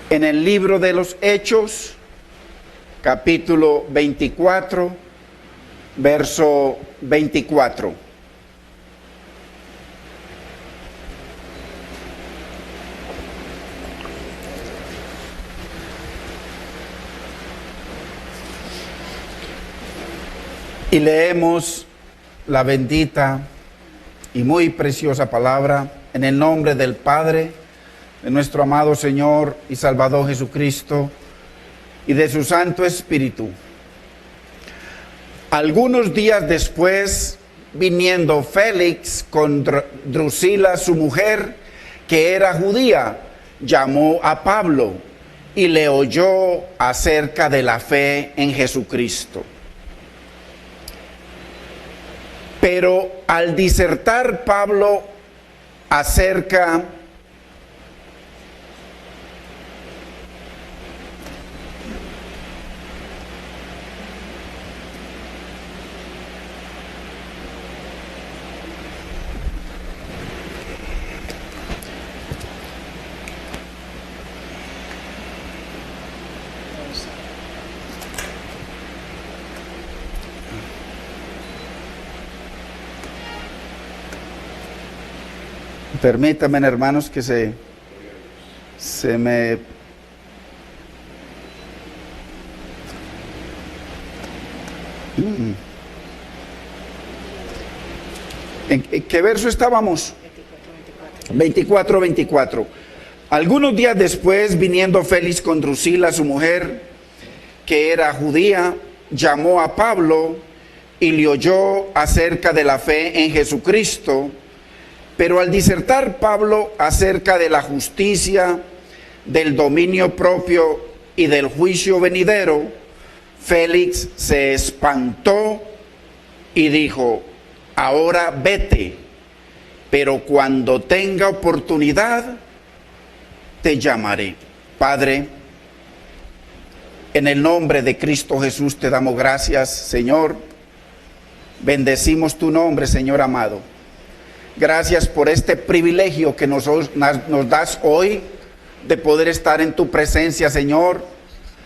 En el libro de los Hechos, capítulo 24, verso 24. Y leemos la bendita y muy preciosa palabra en el nombre del Padre, de nuestro amado Señor y Salvador Jesucristo y de su Santo Espíritu. Algunos días después, viniendo Félix con Drusila, su mujer, que era judía, llamó a Pablo y le oyó acerca de la fe en Jesucristo. Pero al disertar Pablo acerca permítanme, hermanos, que se me... ¿En qué verso estábamos? 24. Algunos días después, viniendo Félix con Drusila, su mujer, que era judía, llamó a Pablo y le oyó acerca de la fe en Jesucristo. Pero al disertar Pablo acerca de la justicia, del dominio propio y del juicio venidero, Félix se espantó y dijo: ahora vete, pero cuando tenga oportunidad te llamaré. Padre, en el nombre de Cristo Jesús te damos gracias, Señor. Bendecimos tu nombre, Señor amado. Gracias por este privilegio que nos das hoy de poder estar en tu presencia, Señor.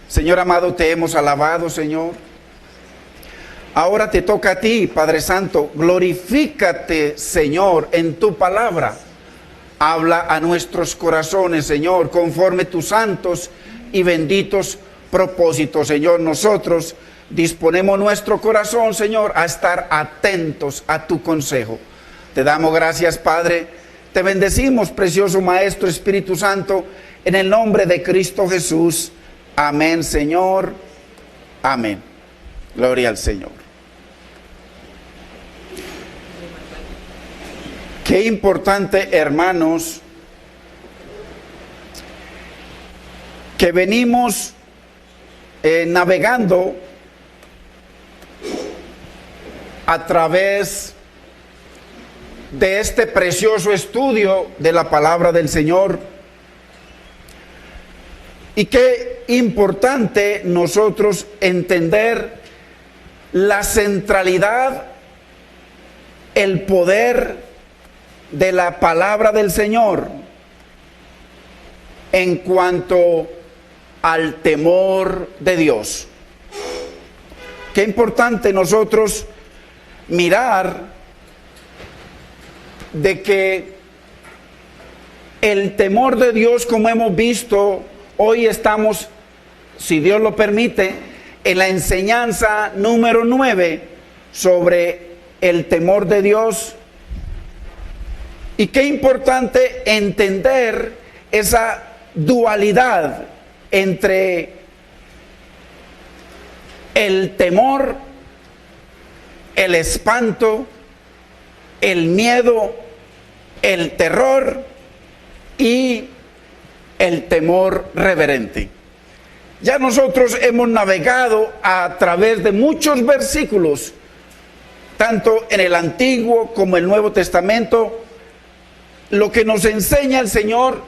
Señor amado, te hemos alabado, Señor. Ahora te toca a ti, Padre Santo. Glorifícate, Señor, en tu palabra. Habla a nuestros corazones, Señor, conforme tus santos y benditos propósitos, Señor. Nosotros disponemos nuestro corazón, Señor, a estar atentos a tu consejo. Te damos gracias, Padre. Te bendecimos, precioso Maestro Espíritu Santo, en el nombre de Cristo Jesús. Amén, Señor. Amén. Gloria al Señor. Qué importante, hermanos, que venimos navegando a través de este precioso estudio de la palabra del Señor. Y qué importante nosotros entender la centralidad, el poder de la palabra del Señor en cuanto al temor de Dios. Qué importante nosotros mirar de que el temor de Dios, como hemos visto, hoy estamos, si Dios lo permite, en la enseñanza número 9 sobre el temor de Dios. Y qué importante entender esa dualidad entre el temor, el espanto, el miedo, el terror y el temor reverente. Ya nosotros hemos navegado a través de muchos versículos, tanto en el Antiguo como el Nuevo Testamento, lo que nos enseña el Señor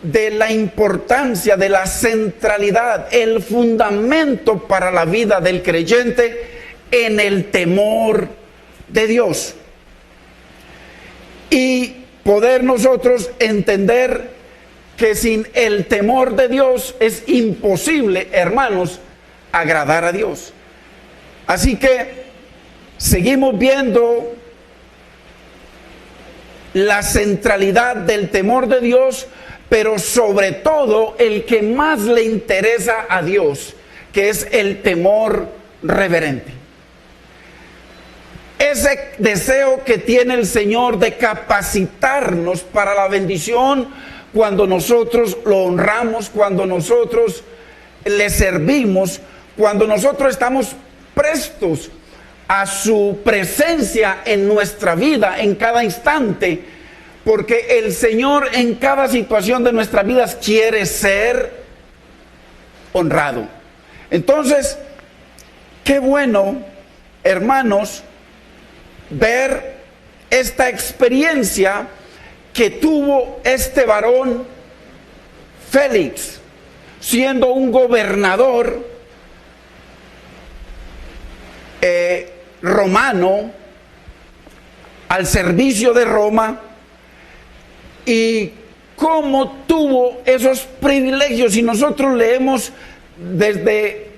de la importancia, de la centralidad, el fundamento para la vida del creyente en el temor de Dios. Y poder nosotros entender que sin el temor de Dios es imposible, hermanos, agradar a Dios. Así que seguimos viendo la centralidad del temor de Dios, pero sobre todo el que más le interesa a Dios, que es el temor reverente. Ese deseo que tiene el Señor de capacitarnos para la bendición cuando nosotros lo honramos, cuando nosotros le servimos, cuando nosotros estamos prestos a su presencia en nuestra vida en cada instante, porque el Señor en cada situación de nuestras vidas quiere ser honrado. Entonces, qué bueno, hermanos, ver esta experiencia que tuvo este varón Félix, siendo un gobernador romano al servicio de Roma, y cómo tuvo esos privilegios. Y nosotros leemos desde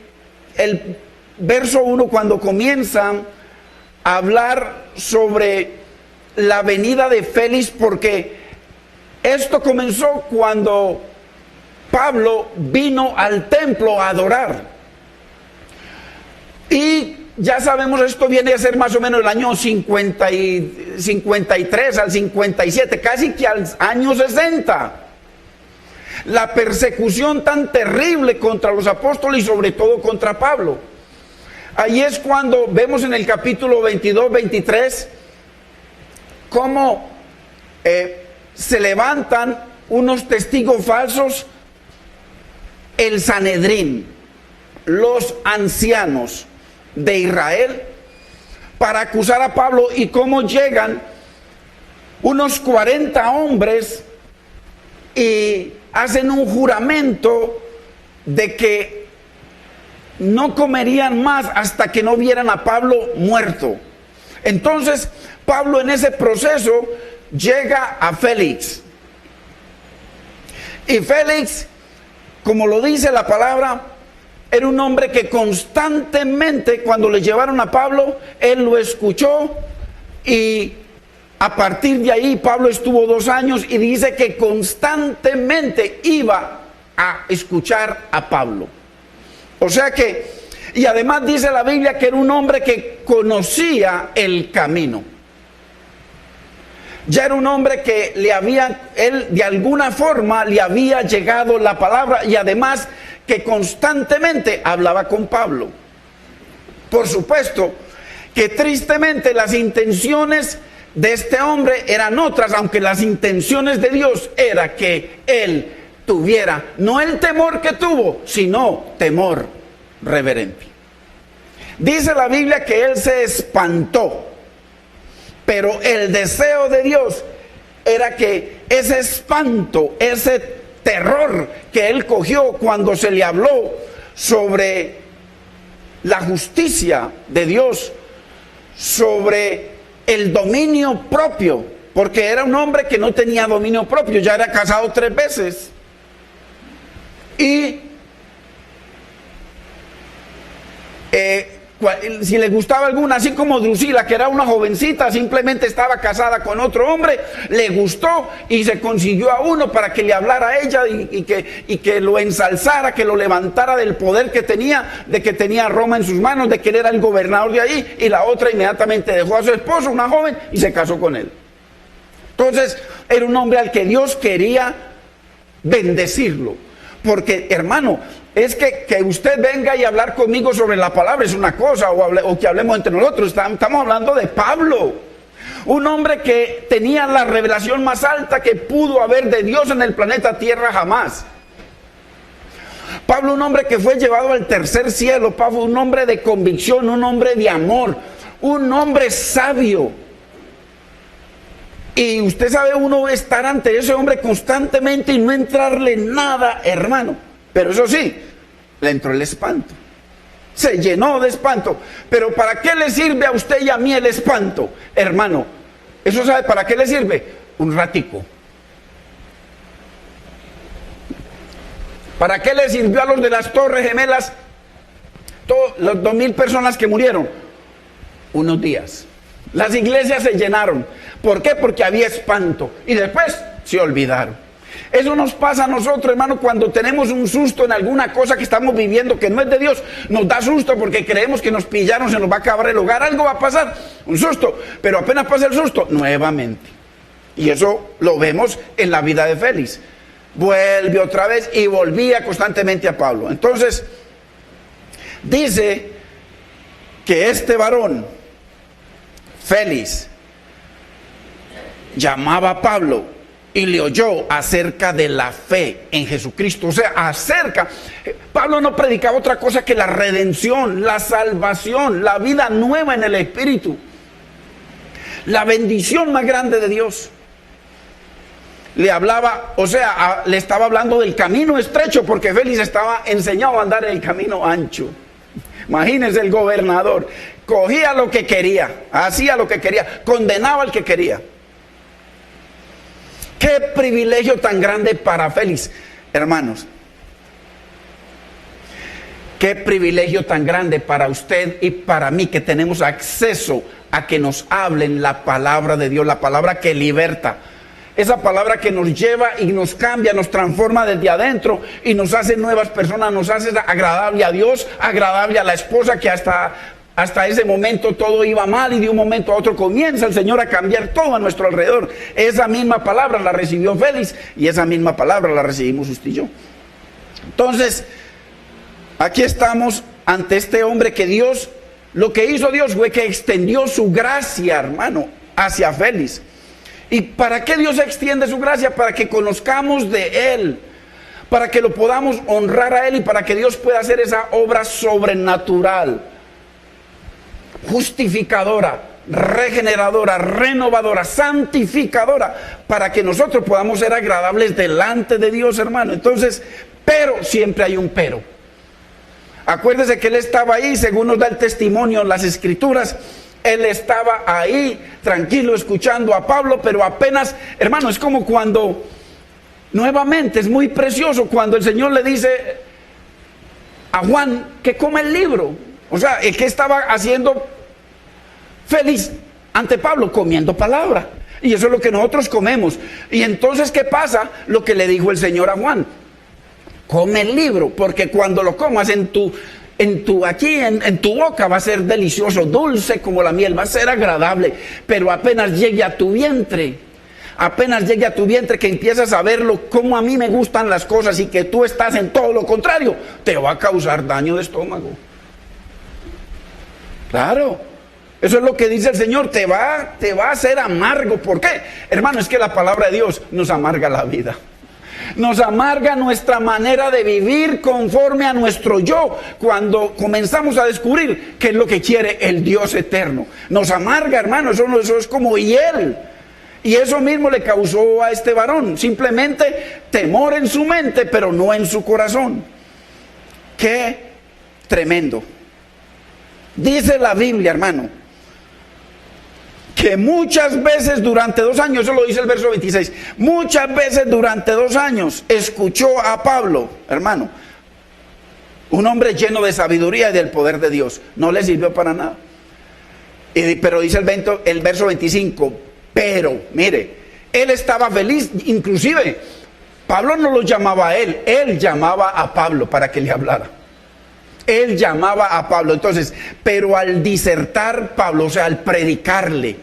el verso 1 cuando comienza a hablar sobre la venida de Félix, porque esto comenzó cuando Pablo vino al templo a adorar. Y ya sabemos, esto viene a ser más o menos el año 53 al 57, casi que al año 60. La persecución tan terrible contra los apóstoles y sobre todo contra Pablo. Ahí es cuando vemos en el capítulo 22, 23, cómo se levantan unos testigos falsos, el Sanedrín, los ancianos de Israel, para acusar a Pablo, y cómo llegan unos 40 hombres y hacen un juramento de que no comerían más hasta que no vieran a Pablo muerto. Entonces Pablo en ese proceso llega a Félix, y Félix, como lo dice la palabra, era un hombre que constantemente, cuando le llevaron a Pablo, él lo escuchó, y a partir de ahí Pablo estuvo 2 años, y dice que constantemente iba a escuchar a Pablo. O sea que, y además dice la Biblia que era un hombre que conocía el camino. Ya era un hombre que él de alguna forma le había llegado la palabra, y además que constantemente hablaba con Pablo. Por supuesto que tristemente las intenciones de este hombre eran otras, aunque las intenciones de Dios era que él tuviera no el temor que tuvo, sino temor reverente. Dice la Biblia que él se espantó, pero el deseo de Dios era que ese espanto, ese terror que él cogió cuando se le habló sobre la justicia de Dios, sobre el dominio propio, porque era un hombre que no tenía dominio propio, ya era casado 3 veces, y si le gustaba alguna, así como Drusila, que era una jovencita, simplemente estaba casada con otro hombre, le gustó y se consiguió a uno para que le hablara a ella y que lo ensalzara, que lo levantara del poder que tenía, de que tenía Roma en sus manos, de que él era el gobernador de ahí, y la otra inmediatamente dejó a su esposo, una joven, y se casó con él. Entonces era un hombre al que Dios quería bendecirlo, porque, hermano, es que usted venga y hablar conmigo sobre la palabra es una cosa, o que hablemos entre nosotros. Estamos hablando de Pablo, un hombre que tenía la revelación más alta que pudo haber de Dios en el planeta Tierra jamás. Pablo, un hombre que fue llevado al tercer cielo. Pablo, un hombre de convicción, un hombre de amor, un hombre sabio. Y usted sabe, uno estar ante ese hombre constantemente y no entrarle nada, hermano. Pero eso sí, le entró el espanto. Se llenó de espanto. Pero ¿para qué le sirve a usted y a mí el espanto, hermano? ¿Eso sabe para qué le sirve? Un ratico. ¿Para qué le sirvió a los de las Torres Gemelas los 2,000 personas que murieron? Unos días. Las iglesias se llenaron. ¿Por qué? Porque había espanto. Y después se olvidaron. Eso nos pasa a nosotros, hermano, cuando tenemos un susto en alguna cosa que estamos viviendo que no es de Dios. Nos da susto porque creemos que nos pillaron, se nos va a acabar el hogar, algo va a pasar, un susto. Pero apenas pasa el susto, nuevamente. Y eso lo vemos en la vida de Félix. Vuelve otra vez y volvía constantemente a Pablo. Entonces, dice que este varón, Félix, llamaba a Pablo y le oyó acerca de la fe en Jesucristo. O sea, Pablo no predicaba otra cosa que la redención, la salvación, la vida nueva en el Espíritu, la bendición más grande de Dios. Le hablaba, o sea, le estaba hablando del camino estrecho, porque Félix estaba enseñado a andar en el camino ancho. Imagínense, el gobernador cogía lo que quería, hacía lo que quería, condenaba al que quería. Qué privilegio tan grande para Félix, hermanos. Qué privilegio tan grande para usted y para mí, que tenemos acceso a que nos hablen la palabra de Dios, la palabra que liberta. Esa palabra que nos lleva y nos cambia, nos transforma desde adentro y nos hace nuevas personas, nos hace agradable a Dios, agradable a la esposa, que hasta ese momento todo iba mal y de un momento a otro comienza el Señor a cambiar todo a nuestro alrededor. Esa misma palabra la recibió Félix y esa misma palabra la recibimos usted y yo. Entonces, aquí estamos ante este hombre que Dios, lo que hizo Dios fue que extendió su gracia, hermano, hacia Félix. ¿Y para qué Dios extiende su gracia? Para que conozcamos de Él, para que lo podamos honrar a Él y para que Dios pueda hacer esa obra sobrenatural, justificadora, regeneradora, renovadora, santificadora, para que nosotros podamos ser agradables delante de Dios, hermano. Entonces, pero siempre hay un pero. Acuérdese que él estaba ahí, según nos da el testimonio en las Escrituras. Él estaba ahí, tranquilo, escuchando a Pablo, pero apenas, hermano, es como cuando, nuevamente, es muy precioso cuando el Señor le dice a Juan que come el libro. O sea, el que estaba haciendo Félix ante Pablo, comiendo palabra. Y eso es lo que nosotros comemos. Y entonces, ¿qué pasa? Lo que le dijo el Señor a Juan: come el libro, porque cuando lo comas en tu boca va a ser delicioso, dulce como la miel, va a ser agradable. Pero apenas llegue a tu vientre, que empiezas a verlo como a mí me gustan las cosas y que tú estás en todo lo contrario, te va a causar daño de estómago. Claro, eso es lo que dice el Señor, te va a hacer amargo. ¿Por qué? Hermano, es que la palabra de Dios nos amarga la vida. Nos amarga nuestra manera de vivir conforme a nuestro yo, cuando comenzamos a descubrir qué es lo que quiere el Dios eterno. Nos amarga, hermano, eso es como hiel. Y eso mismo le causó a este varón, simplemente temor en su mente, pero no en su corazón. Qué tremendo. Dice la Biblia, hermano, que muchas veces durante 2 años, eso lo dice el verso 26, muchas veces durante 2 años escuchó a Pablo, hermano, un hombre lleno de sabiduría y del poder de Dios. No le sirvió para nada. Pero dice el verso 25, pero, mire, él estaba feliz, inclusive Pablo no lo llamaba a él llamaba a Pablo para que le hablara. Él llamaba a Pablo. Entonces, pero al disertar Pablo, o sea, al predicarle,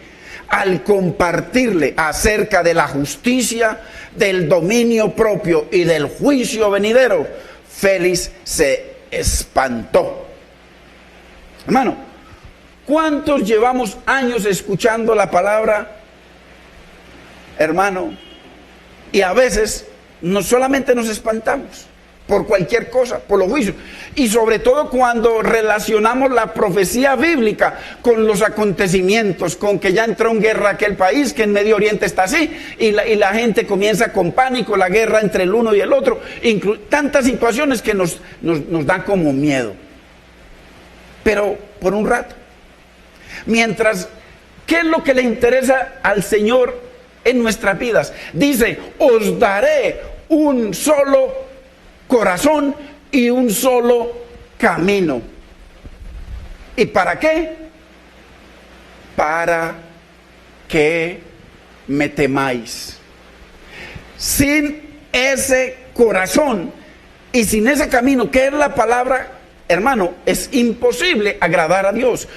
al compartirle acerca de la justicia, del dominio propio y del juicio venidero, Félix se espantó. Hermano, ¿cuántos llevamos años escuchando la palabra, hermano? Y a veces no solamente nos espantamos por cualquier cosa, por los juicios, y sobre todo cuando relacionamos la profecía bíblica con los acontecimientos, con que ya entró en guerra aquel país, que en Medio Oriente está así, y la gente comienza con pánico, la guerra entre el uno y el otro, tantas situaciones que nos dan como miedo. Pero por un rato, mientras, ¿qué es lo que le interesa al Señor en nuestras vidas? Dice, os daré un solo corazón y un solo camino. ¿Y para qué? Para que me temáis. Sin ese corazón y sin ese camino, que es la palabra, hermano, es imposible agradar a Dios.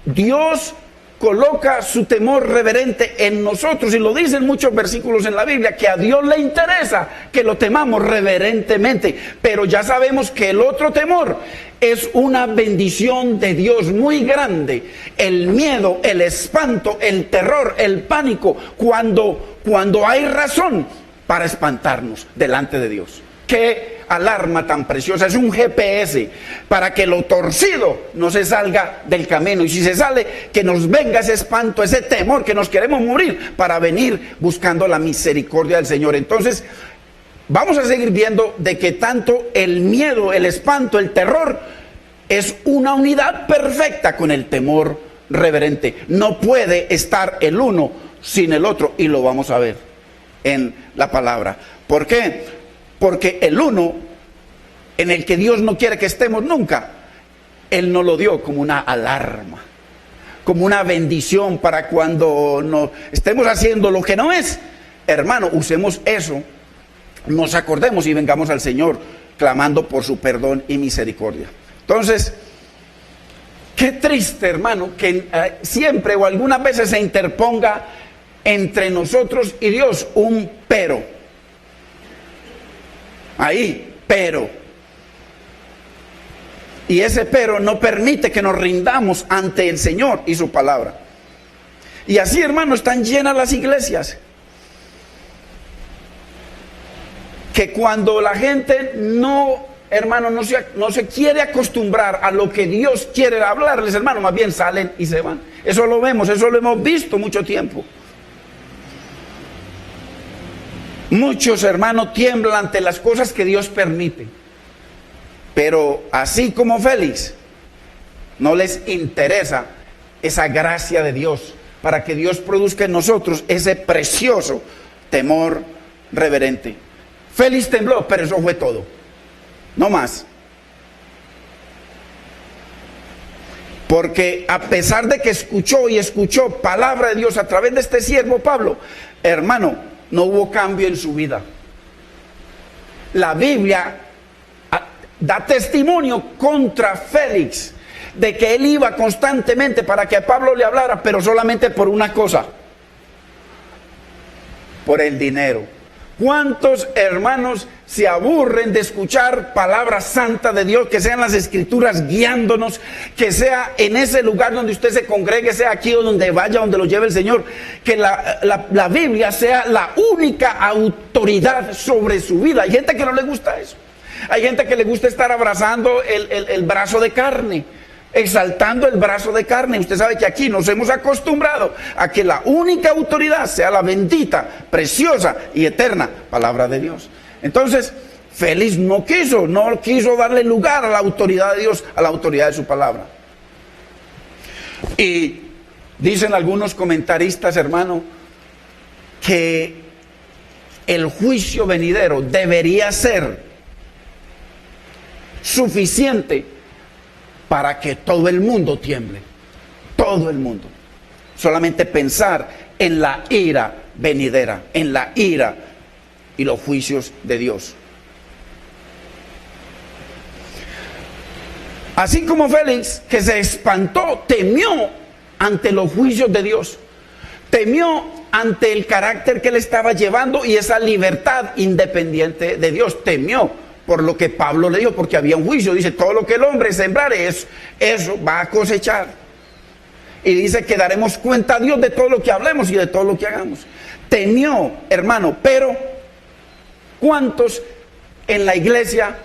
Dios coloca su temor reverente en nosotros, y lo dicen muchos versículos en la Biblia, que a Dios le interesa que lo temamos reverentemente. Pero ya sabemos que el otro temor es una bendición de Dios muy grande. El miedo, el espanto, el terror, el pánico, cuando hay razón para espantarnos delante de Dios. Qué alarma tan preciosa, es un GPS para que lo torcido no se salga del camino, y si se sale, que nos venga ese espanto, ese temor, que nos queremos morir, para venir buscando la misericordia del Señor. Entonces vamos a seguir viendo de que tanto el miedo, el espanto, el terror es una unidad perfecta con el temor reverente. No puede estar el uno sin el otro, y lo vamos a ver en la palabra. ¿Por qué? Porque el uno, en el que Dios no quiere que estemos nunca, Él nos lo dio como una alarma, como una bendición para cuando no estemos haciendo lo que no es. Hermano, usemos eso, nos acordemos y vengamos al Señor clamando por su perdón y misericordia. Entonces, qué triste, hermano, que siempre o algunas veces se interponga entre nosotros y Dios un pero. Ahí, pero. Y ese pero no permite que nos rindamos ante el Señor y su palabra. Y así, hermano, están llenas las iglesias. Que cuando la gente no, hermano, no se quiere acostumbrar a lo que Dios quiere hablarles, hermano, más bien salen y se van. Eso lo vemos, eso lo hemos visto mucho tiempo. Muchos, hermanos, tiemblan ante las cosas que Dios permite. Pero así como Félix, no les interesa esa gracia de Dios para que Dios produzca en nosotros ese precioso temor reverente. Félix tembló, pero eso fue todo. No más. Porque a pesar de que escuchó palabra de Dios a través de este siervo Pablo, hermano, no hubo cambio en su vida. La Biblia da testimonio contra Félix de que él iba constantemente para que Pablo le hablara, pero solamente por una cosa: por el dinero. ¿Cuántos hermanos se aburren de escuchar palabra santa de Dios, que sean las escrituras guiándonos, que sea en ese lugar donde usted se congregue, sea aquí o donde vaya, donde lo lleve el Señor, que la Biblia sea la única autoridad sobre su vida? Hay gente que no le gusta eso. Hay gente que le gusta estar abrazando el brazo de carne, exaltando el brazo de carne. Usted sabe que aquí nos hemos acostumbrado a que la única autoridad sea la bendita, preciosa y eterna palabra de Dios. Entonces, Félix no quiso darle lugar a la autoridad de Dios, a la autoridad de su palabra. Y dicen algunos comentaristas, hermano, que el juicio venidero debería ser suficiente para que todo el mundo tiemble. Todo el mundo. Solamente pensar en la ira venidera, en la ira y los juicios de Dios. Así como Félix, que se espantó, temió ante los juicios de Dios, temió ante el carácter que le estaba llevando y esa libertad independiente de Dios, temió por lo que Pablo le dijo, porque había un juicio. Dice, todo lo que el hombre sembrare, eso va a cosechar. Y dice que daremos cuenta a Dios de todo lo que hablemos y de todo lo que hagamos. Temió, hermano, pero ¿cuántos en la iglesia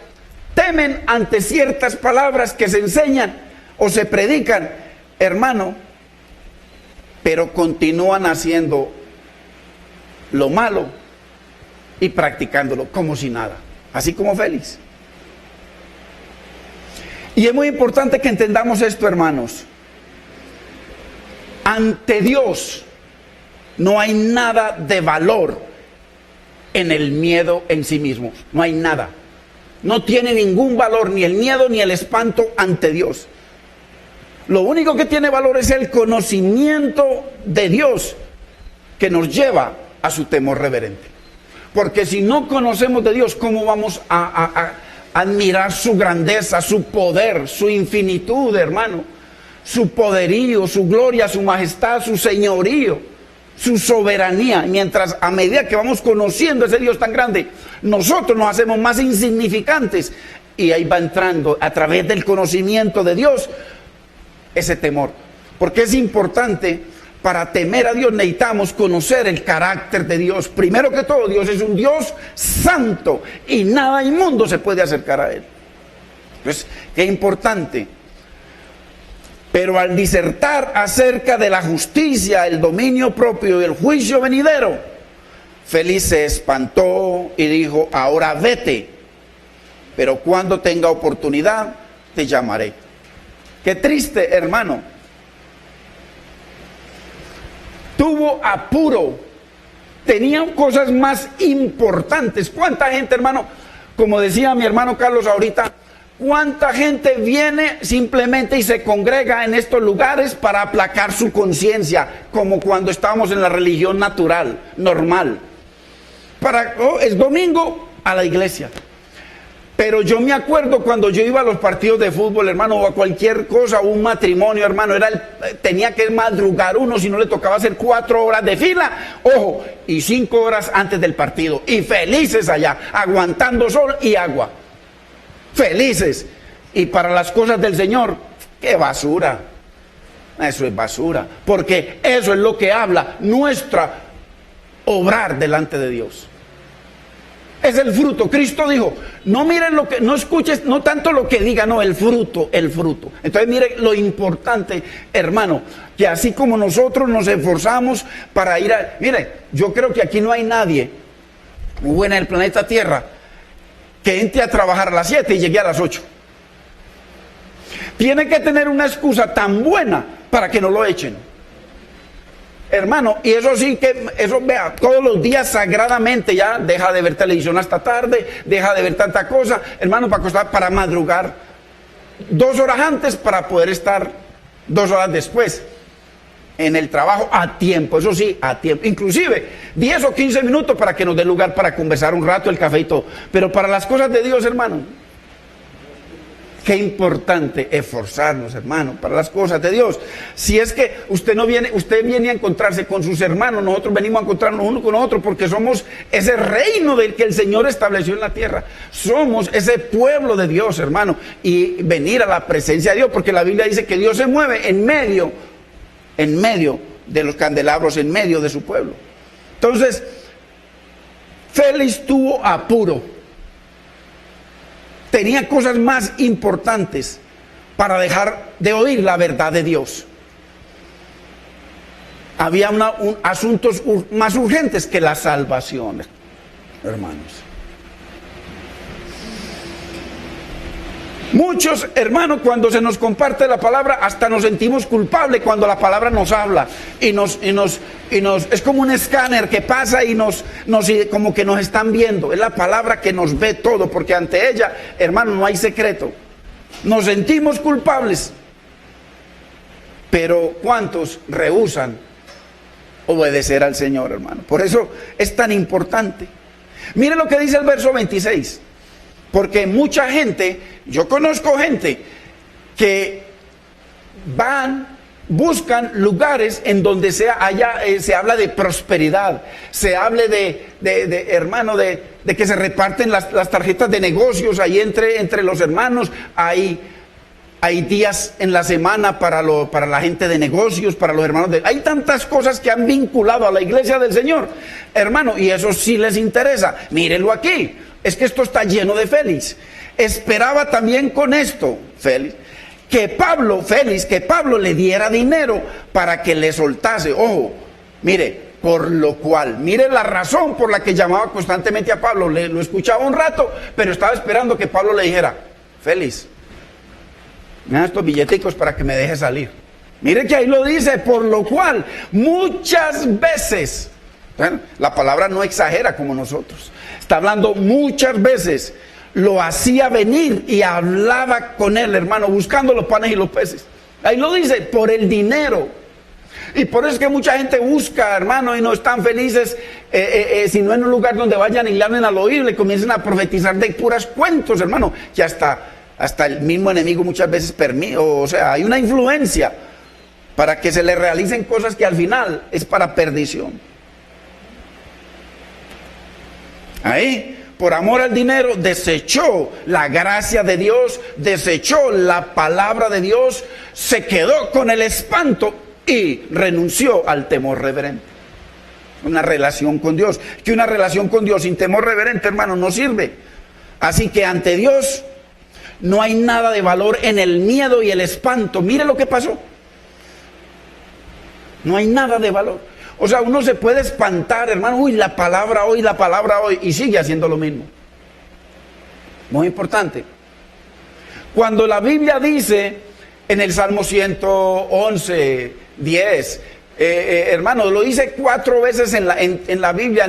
temen ante ciertas palabras que se enseñan o se predican, hermano, pero continúan haciendo lo malo y practicándolo como si nada? Así como Félix. Y es muy importante que entendamos esto, hermanos. Ante Dios no hay nada de valor en el miedo en sí mismo. No hay nada. No tiene ningún valor, ni el miedo ni el espanto ante Dios. Lo único que tiene valor es el conocimiento de Dios, que nos lleva a su temor reverente. Porque si no conocemos de Dios, ¿cómo vamos a admirar su grandeza, su poder, su infinitud, hermano? Su poderío, su gloria, su majestad, su señorío, su soberanía. Mientras a medida que vamos conociendo a ese Dios tan grande, nosotros nos hacemos más insignificantes. Y ahí va entrando, a través del conocimiento de Dios, ese temor. Porque es importante. Para temer a Dios necesitamos conocer el carácter de Dios. Primero que todo, Dios es un Dios santo y nada inmundo se puede acercar a Él. Entonces, qué importante. Pero al disertar acerca de la justicia, el dominio propio y el juicio venidero, Félix se espantó y dijo: ahora vete, pero cuando tenga oportunidad te llamaré. Qué triste, hermano. Tuvo apuro, tenían cosas más importantes. ¿Cuánta gente, hermano? Como decía mi hermano Carlos ahorita, ¿cuánta gente viene simplemente y se congrega en estos lugares para aplacar su conciencia? Como cuando estábamos en la religión natural, normal. Es domingo a la iglesia. Pero yo me acuerdo cuando yo iba a los partidos de fútbol, hermano, o a cualquier cosa, un matrimonio, hermano, tenía que madrugar uno, si no le tocaba hacer 4 horas de fila, ojo, y 5 horas antes del partido, y felices allá, aguantando sol y agua, felices. Y para las cosas del Señor, ¡qué basura! Eso es basura, porque eso es lo que habla nuestra obrar delante de Dios. Es el fruto. Cristo dijo: no miren lo que, no escuches, no tanto lo que diga, no, el fruto, el fruto. Entonces mire lo importante, hermano, que así como nosotros nos esforzamos para ir a... Mire, yo creo que aquí no hay nadie, en el planeta Tierra, que entre a trabajar a las 7 y llegue a las 8. Tiene que tener una excusa tan buena para que no lo echen. Hermano, y eso sí que, eso vea, todos los días sagradamente ya deja de ver televisión hasta tarde, deja de ver tanta cosa, hermano, para madrugar 2 horas antes para poder estar 2 horas después en el trabajo a tiempo, eso sí, a tiempo, inclusive 10 o 15 minutos para que nos dé lugar para conversar un rato, el café y todo, pero para las cosas de Dios, hermano, qué importante esforzarnos, hermano, para las cosas de Dios. Si es que usted viene a encontrarse con sus hermanos, nosotros venimos a encontrarnos uno con otro, porque somos ese reino del que el Señor estableció en la tierra. Somos ese pueblo de Dios, hermano, y venir a la presencia de Dios, porque la Biblia dice que Dios se mueve en medio de los candelabros, en medio de su pueblo. Entonces, Félix tuvo apuro. Tenía cosas más importantes para dejar de oír la verdad de Dios. Había asuntos más urgentes que la salvación, hermanos. Muchos, hermanos, cuando se nos comparte la palabra, hasta nos sentimos culpables cuando la palabra nos habla y nos es como un escáner que pasa y como que nos están viendo. Es la palabra que nos ve todo, porque ante ella, hermano, no hay secreto. Nos sentimos culpables, pero ¿cuántos rehúsan obedecer al Señor, hermano? Por eso es tan importante. Mire lo que dice el verso 26. Porque mucha gente, yo conozco gente que buscan lugares en donde se habla de prosperidad, se hable hermano, de que se reparten las tarjetas de negocios ahí entre los hermanos, hay días en la semana para la gente de negocios, para los hermanos hay tantas cosas que han vinculado a la iglesia del Señor, hermano, y eso sí les interesa. Mírenlo aquí. Es que esto está lleno de Félix. Esperaba también con esto, Félix, que Pablo le diera dinero para que le soltase. Ojo, mire, por lo cual, mire la razón por la que llamaba constantemente a Pablo. Lo escuchaba un rato, pero estaba esperando que Pablo le dijera: Félix, me dan estos billeticos para que me deje salir. Mire que ahí lo dice, por lo cual, muchas veces, la palabra no exagera como nosotros. Está hablando muchas veces, lo hacía venir y hablaba con él, hermano, buscando los panes y los peces. Ahí lo dice, por el dinero. Y por eso es que mucha gente busca, hermano, y no están felices, sino en un lugar donde vayan y le hablen al oído, le comiencen a profetizar de puras cuentos, hermano, que hasta el mismo enemigo muchas veces permite, o sea, hay una influencia para que se le realicen cosas que al final es para perdición. Ahí, por amor al dinero, desechó la gracia de Dios, desechó la palabra de Dios, se quedó con el espanto y renunció al temor reverente. Una relación con Dios, que una relación con Dios sin temor reverente, hermano, no sirve. Así que ante Dios no hay nada de valor en el miedo y el espanto. Mire lo que pasó. No hay nada de valor. O sea, uno se puede espantar, hermano, uy, la palabra hoy, y sigue haciendo lo mismo. Muy importante. Cuando la Biblia dice en el Salmo 111, 10, hermano, lo dice 4 veces en la Biblia,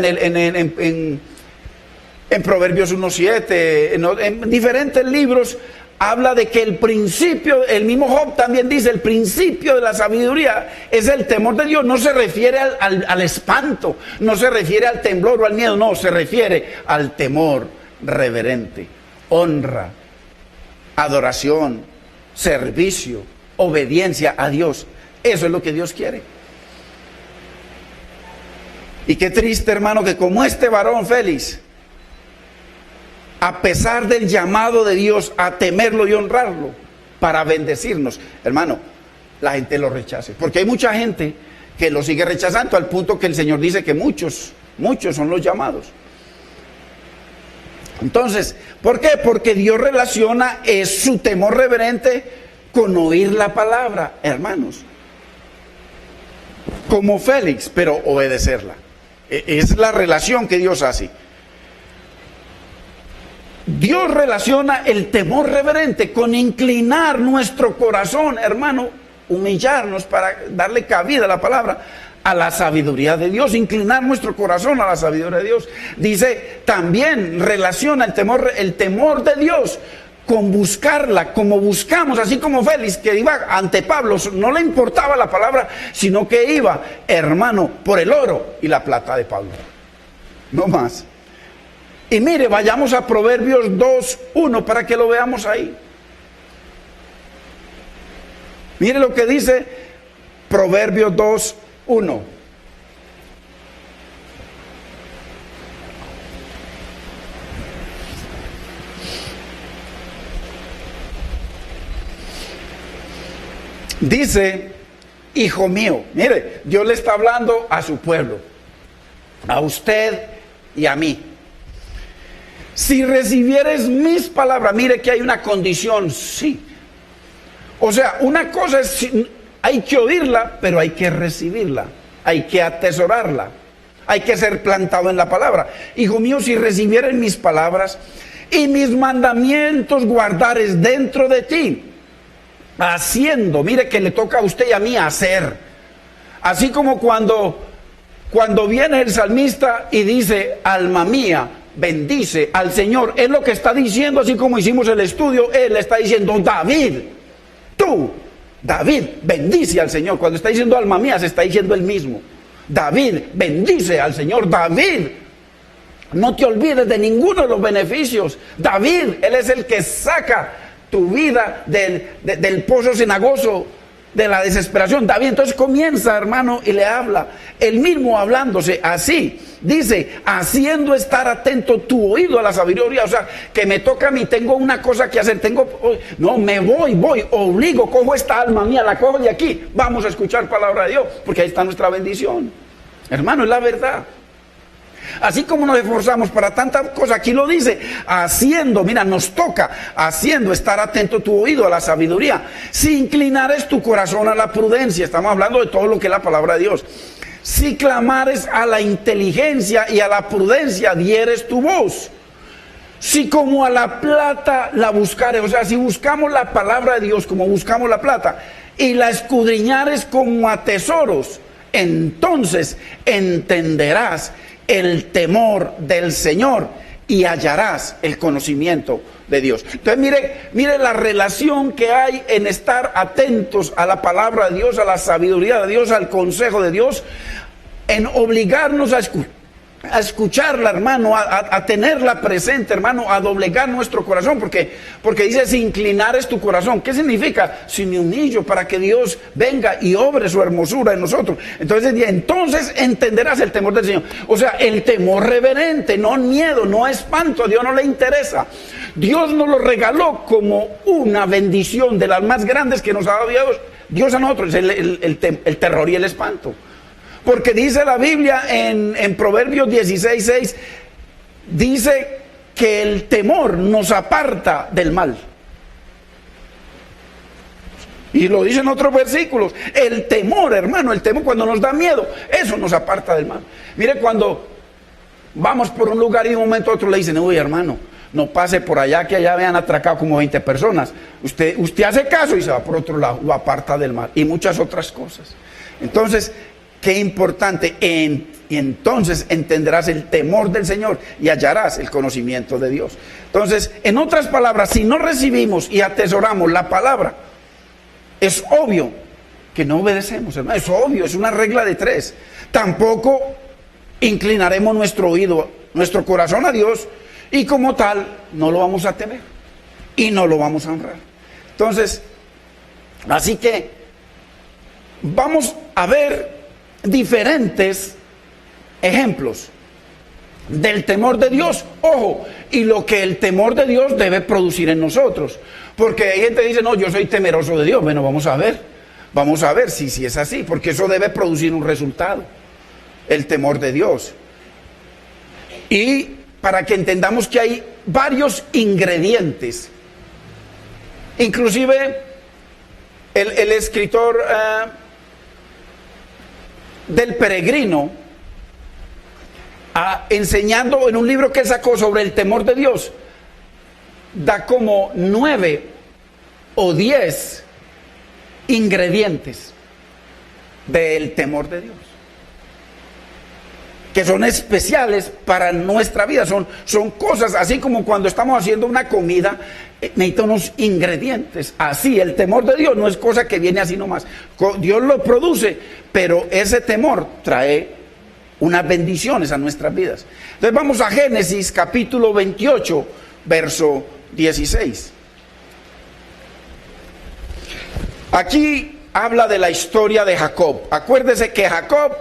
en Proverbios 1:7, en diferentes libros, habla de que el principio, el mismo Job también dice, el principio de la sabiduría es el temor de Dios. No se refiere al espanto, no se refiere al temblor o al miedo, no, se refiere al temor reverente, honra, adoración, servicio, obediencia a Dios. Eso es lo que Dios quiere. Y qué triste, hermano, que como este varón Félix, a pesar del llamado de Dios a temerlo y honrarlo para bendecirnos, hermano, la gente lo rechace. Porque hay mucha gente que lo sigue rechazando al punto que el Señor dice que muchos son los llamados. Entonces, ¿por qué? Porque Dios relaciona su temor reverente con oír la palabra, hermanos. Como Félix, pero obedecerla. Es la relación que Dios hace. Dios relaciona el temor reverente con inclinar nuestro corazón, hermano, humillarnos para darle cabida a la palabra, a la sabiduría de Dios, inclinar nuestro corazón a la sabiduría de Dios. Dice, también relaciona el temor de Dios con buscarla, como buscamos, así como Félix, que iba ante Pablo, no le importaba la palabra, sino que iba, hermano, por el oro y la plata de Pablo. No más. Y mire, vayamos a Proverbios 2:1 para que lo veamos ahí. Mire lo que dice Proverbios 2:1. Dice, hijo mío, mire, Dios le está hablando a su pueblo, a usted y a mí. Si recibieres mis palabras, mire que hay una condición, sí. O sea, una cosa es, hay que oírla, pero hay que recibirla, hay que atesorarla, hay que ser plantado en la palabra. Hijo mío, si recibieres mis palabras y mis mandamientos guardares dentro de ti, haciendo, mire que le toca a usted y a mí hacer. Así como cuando viene el salmista y dice, alma mía, bendice al Señor. Es lo que está diciendo, así como hicimos el estudio, él está diciendo, David, bendice al Señor. Cuando está diciendo alma mía, se está diciendo él mismo. David, bendice al Señor. David, no te olvides de ninguno de los beneficios. David, él es el que saca tu vida del pozo cenagoso, de la desesperación. David entonces comienza, hermano, y le habla, él mismo hablándose así, dice, haciendo estar atento tu oído a la sabiduría. O sea, que me toca a mí, tengo una cosa que hacer, me voy, obligo, cojo esta alma mía, la cojo de aquí, vamos a escuchar palabra de Dios, porque ahí está nuestra bendición, hermano, es la verdad. Así como nos esforzamos para tantas cosas, aquí lo dice, haciendo, mira, nos toca, haciendo estar atento tu oído a la sabiduría. Si inclinares tu corazón a la prudencia, estamos hablando de todo lo que es la palabra de Dios. Si clamares a la inteligencia y a la prudencia, dieres tu voz. Si como a la plata la buscares, o sea, si buscamos la palabra de Dios como buscamos la plata, y la escudriñares como a tesoros, entonces entenderás el temor del Señor y hallarás el conocimiento de Dios. Entonces mire la relación que hay en estar atentos a la palabra de Dios, a la sabiduría de Dios, al consejo de Dios, en obligarnos a escucharla, hermano, a tenerla presente, hermano, a doblegar nuestro corazón, porque dice, si inclinares tu corazón, ¿qué significa? Si me humillo para que Dios venga y obre su hermosura en nosotros, entonces entenderás el temor del Señor. O sea, el temor reverente, no miedo, no espanto. A Dios no le interesa. Dios nos lo regaló como una bendición de las más grandes que nos ha dado Dios a nosotros, el terror y el espanto. Porque dice la Biblia en Proverbios 16:6, dice que el temor nos aparta del mal. Y lo dice en otros versículos. El temor, hermano, el temor cuando nos da miedo, eso nos aparta del mal. Mire, cuando vamos por un lugar y de un momento a otro le dicen, uy, hermano, no pase por allá, que allá habían atracado como 20 personas. Usted hace caso y se va por otro lado, lo aparta del mal. Y muchas otras cosas. Entonces, qué importante, y entonces entenderás el temor del Señor y hallarás el conocimiento de Dios. Entonces, en otras palabras, si no recibimos y atesoramos la palabra, es obvio que no obedecemos, hermano. Es obvio, es una regla de 3. Tampoco inclinaremos nuestro oído, nuestro corazón a Dios, y como tal, no lo vamos a temer y no lo vamos a honrar. Entonces, así que vamos a ver diferentes ejemplos del temor de Dios, ojo, y lo que el temor de Dios debe producir en nosotros, porque hay gente que dice, no, yo soy temeroso de Dios. Bueno, vamos a ver si es así, porque eso debe producir un resultado, el temor de Dios. Y para que entendamos que hay varios ingredientes, inclusive el escritor del Peregrino, enseñando en un libro que sacó sobre el temor de Dios, da como 9 o 10 ingredientes del temor de Dios, que son especiales para nuestra vida. Son cosas, así como cuando estamos haciendo una comida, necesita unos ingredientes. Así, el temor de Dios no es cosa que viene así nomás. Dios lo produce, pero ese temor trae unas bendiciones a nuestras vidas. Entonces vamos a Génesis capítulo 28, verso 16. Aquí habla de la historia de Jacob. Acuérdese que Jacob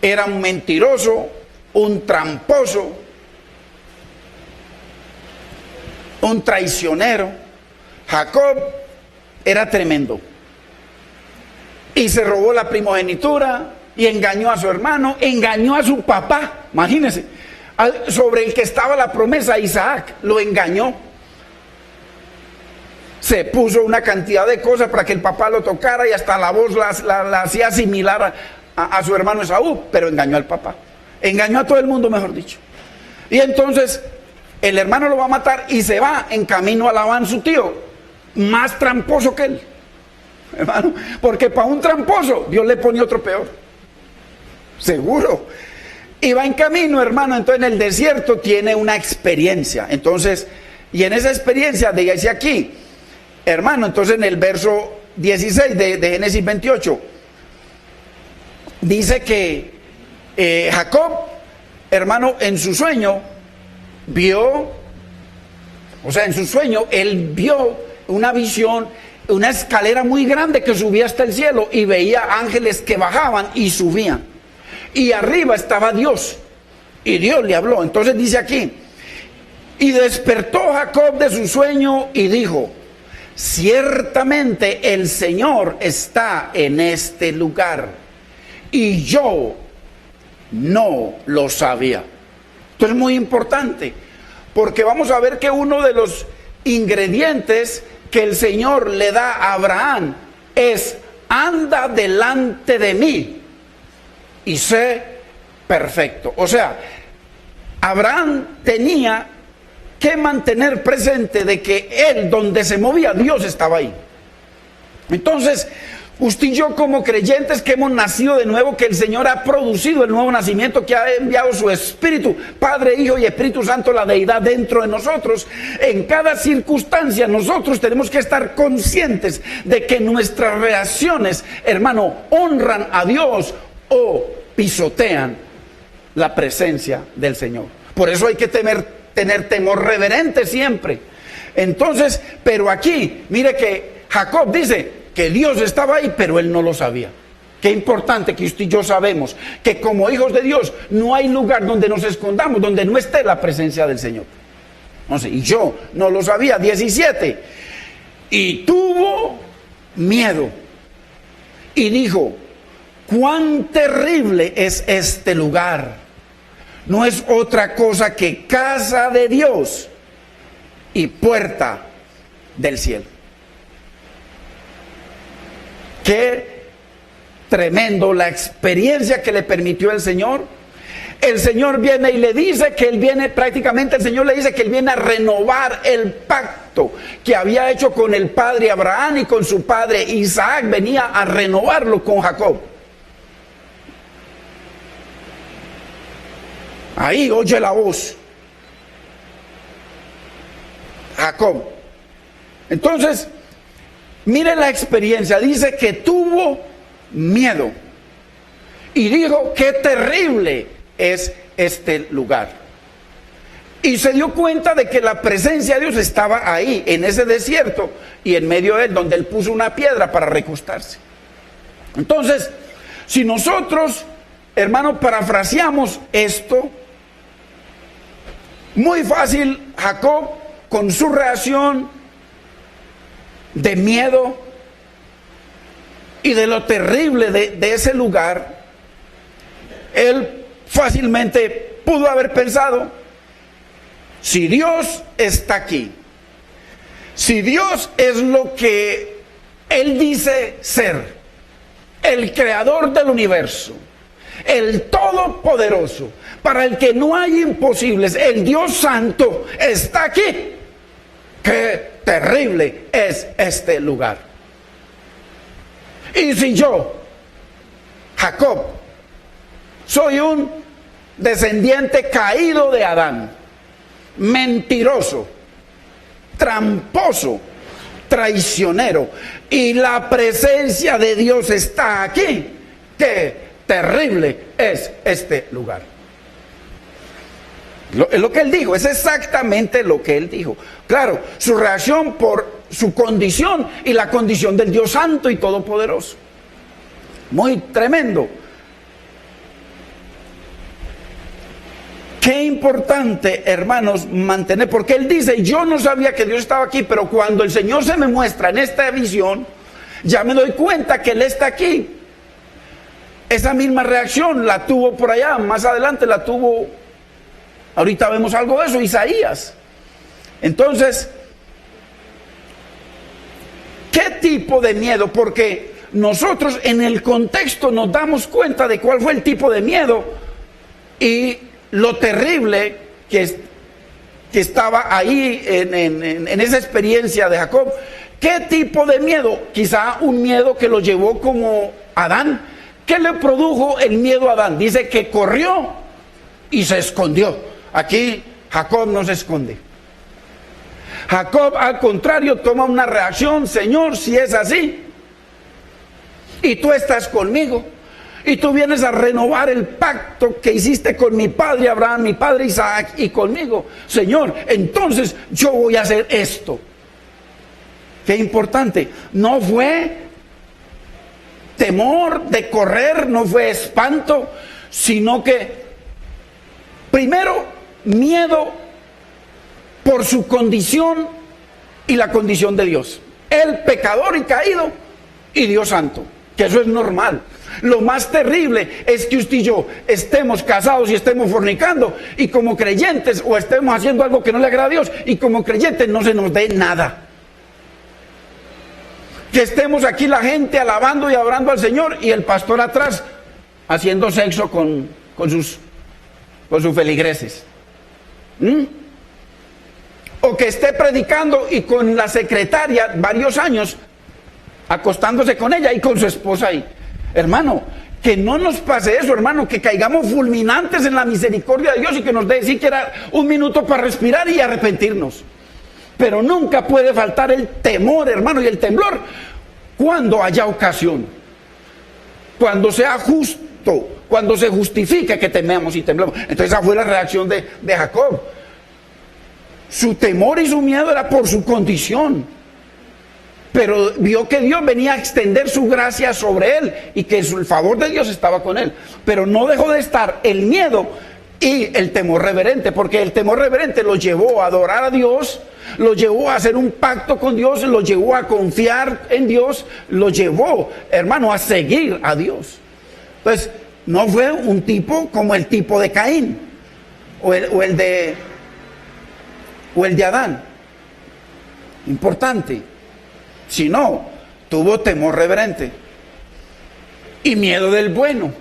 era un mentiroso, un tramposo, un traicionero. Jacob era tremendo. Y se robó la primogenitura y engañó a su hermano, engañó a su papá. Imagínense, sobre el que estaba la promesa, Isaac, lo engañó. Se puso una cantidad de cosas para que el papá lo tocara y hasta la voz la hacía similar a su hermano Esaú, pero engañó al papá. Engañó a todo el mundo, mejor dicho. Y entonces el hermano lo va a matar y se va en camino a Labán, su tío, más tramposo que él, hermano, porque para un tramposo Dios le pone otro peor, seguro. Y va en camino, hermano. Entonces en el desierto tiene una experiencia. Entonces, y en esa experiencia, dice aquí, hermano, entonces en el verso 16 de Génesis 28, dice que Jacob, hermano, en su sueño vio, o sea, en su sueño él vio una visión, una escalera muy grande que subía hasta el cielo y veía ángeles que bajaban y subían. Y arriba estaba Dios, y Dios le habló. Entonces dice aquí, y despertó Jacob de su sueño y dijo, ciertamente el Señor está en este lugar, y yo no lo sabía. Esto es muy importante, porque vamos a ver que uno de los ingredientes que el Señor le da a Abraham es, anda delante de mí y sé perfecto. O sea, Abraham tenía que mantener presente de que él, donde se movía, Dios estaba ahí. Entonces, Usted y yo como creyentes que hemos nacido de nuevo, que el Señor ha producido el nuevo nacimiento, que ha enviado su Espíritu, Padre, Hijo y Espíritu Santo, la deidad dentro de nosotros. En cada circunstancia nosotros tenemos que estar conscientes de que nuestras reacciones, hermano, honran a Dios o pisotean la presencia del Señor. Por eso hay que tener temor reverente siempre. Entonces, pero aquí, mire que Jacob dice que Dios estaba ahí, pero él no lo sabía. Qué importante que usted y yo sabemos que como hijos de Dios no hay lugar donde nos escondamos, donde no esté la presencia del Señor. Entonces, y yo no lo sabía. 17. Y tuvo miedo y dijo: cuán terrible es este lugar. No es otra cosa que casa de Dios y puerta del cielo. Qué tremendo la experiencia que le permitió el Señor. El Señor viene y le dice que Él viene, prácticamente el Señor le dice que Él viene a renovar el pacto que había hecho con el padre Abraham y con su padre Isaac. Venía a renovarlo con Jacob. Ahí oye la voz Jacob. Entonces, mire la experiencia. Dice que tuvo miedo y dijo: qué terrible es este lugar. Y se dio cuenta de que la presencia de Dios estaba ahí, en ese desierto, y en medio de él, donde él puso una piedra para recostarse. Entonces, si nosotros, hermanos, parafraseamos esto, muy fácil, Jacob, con su reacción de miedo y de lo terrible de ese lugar, él fácilmente pudo haber pensado: si Dios está aquí, si Dios es lo que Él dice ser, el creador del universo, el todopoderoso, para el que no hay imposibles, el Dios santo está aquí, qué terrible es este lugar. Y si yo, Jacob, soy un descendiente caído de Adán, mentiroso, tramposo, traicionero, y la presencia de Dios está aquí, qué terrible es este lugar. Lo que él dijo, es exactamente lo que él dijo. Claro, su reacción por su condición y la condición del Dios Santo y Todopoderoso. Muy tremendo. Qué importante, hermanos, mantener, porque él dice: yo no sabía que Dios estaba aquí, pero cuando el Señor se me muestra en esta visión, ya me doy cuenta que Él está aquí. Esa misma reacción la tuvo por allá, más adelante la tuvo, ahorita vemos algo de eso, Isaías. Entonces, ¿qué tipo de miedo? Porque nosotros en el contexto nos damos cuenta de cuál fue el tipo de miedo y lo terrible que estaba ahí en esa experiencia de Jacob. ¿Qué tipo de miedo? Quizá un miedo que lo llevó como Adán. ¿Qué le produjo el miedo a Adán? Dice que corrió y se escondió. Aquí Jacob no se esconde. Jacob, al contrario, toma una reacción: Señor, si es así, y tú estás conmigo, y tú vienes a renovar el pacto que hiciste con mi padre Abraham, mi padre Isaac y conmigo, Señor, entonces yo voy a hacer esto. Qué importante. No fue temor de correr, no fue espanto, sino que primero miedo por su condición y la condición de Dios. El pecador y caído y Dios santo, que eso es normal. Lo más terrible es que usted y yo estemos casados y estemos fornicando, y como creyentes, o estemos haciendo algo que no le agrada a Dios, y como creyentes no se nos dé nada. Que estemos aquí la gente alabando y adorando al Señor, y el pastor atrás haciendo sexo con sus feligreses. O que esté predicando y con la secretaria varios años acostándose con ella y con su esposa ahí. Hermano, que no nos pase eso, hermano, que caigamos fulminantes en la misericordia de Dios y que nos dé siquiera un minuto para respirar y arrepentirnos. Pero nunca puede faltar el temor, hermano, y el temblor cuando haya ocasión, cuando sea justo, cuando se justifique que tememos y temblemos. Entonces esa fue la reacción de Jacob. Su temor y su miedo era por su condición, pero vio que Dios venía a extender su gracia sobre él y que el favor de Dios estaba con él. Pero no dejó de estar el miedo y el temor reverente, porque el temor reverente lo llevó a adorar a Dios, lo llevó a hacer un pacto con Dios, lo llevó a confiar en Dios, lo llevó, hermano, a seguir a Dios. Entonces, no fue un tipo como el tipo de Caín o el de Adán. Importante. Sino, tuvo temor reverente y miedo del bueno.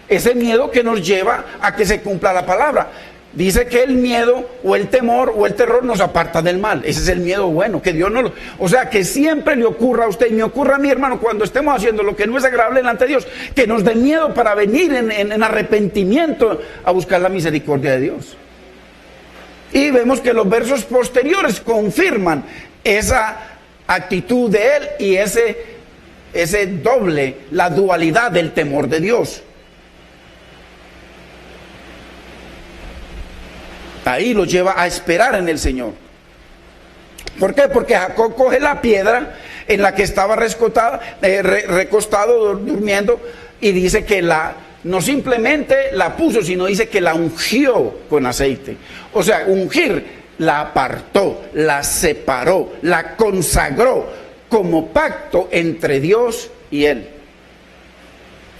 Ese miedo que nos lleva a que se cumpla la palabra. Dice que el miedo o el temor o el terror nos aparta del mal. Ese es el miedo bueno, que Dios no lo... O sea, que siempre le ocurra a usted y me ocurra a mi hermano cuando estemos haciendo lo que no es agradable delante de Dios, que nos dé miedo para venir en arrepentimiento a buscar la misericordia de Dios. Y vemos que los versos posteriores confirman esa actitud de él y ese doble, la dualidad del temor de Dios. Ahí lo lleva a esperar en el Señor. ¿Por qué? Porque Jacob coge la piedra en la que estaba recostado durmiendo y dice que no simplemente la puso, sino dice que la ungió con aceite. O sea, ungir, la apartó, la separó, la consagró como pacto entre Dios y él.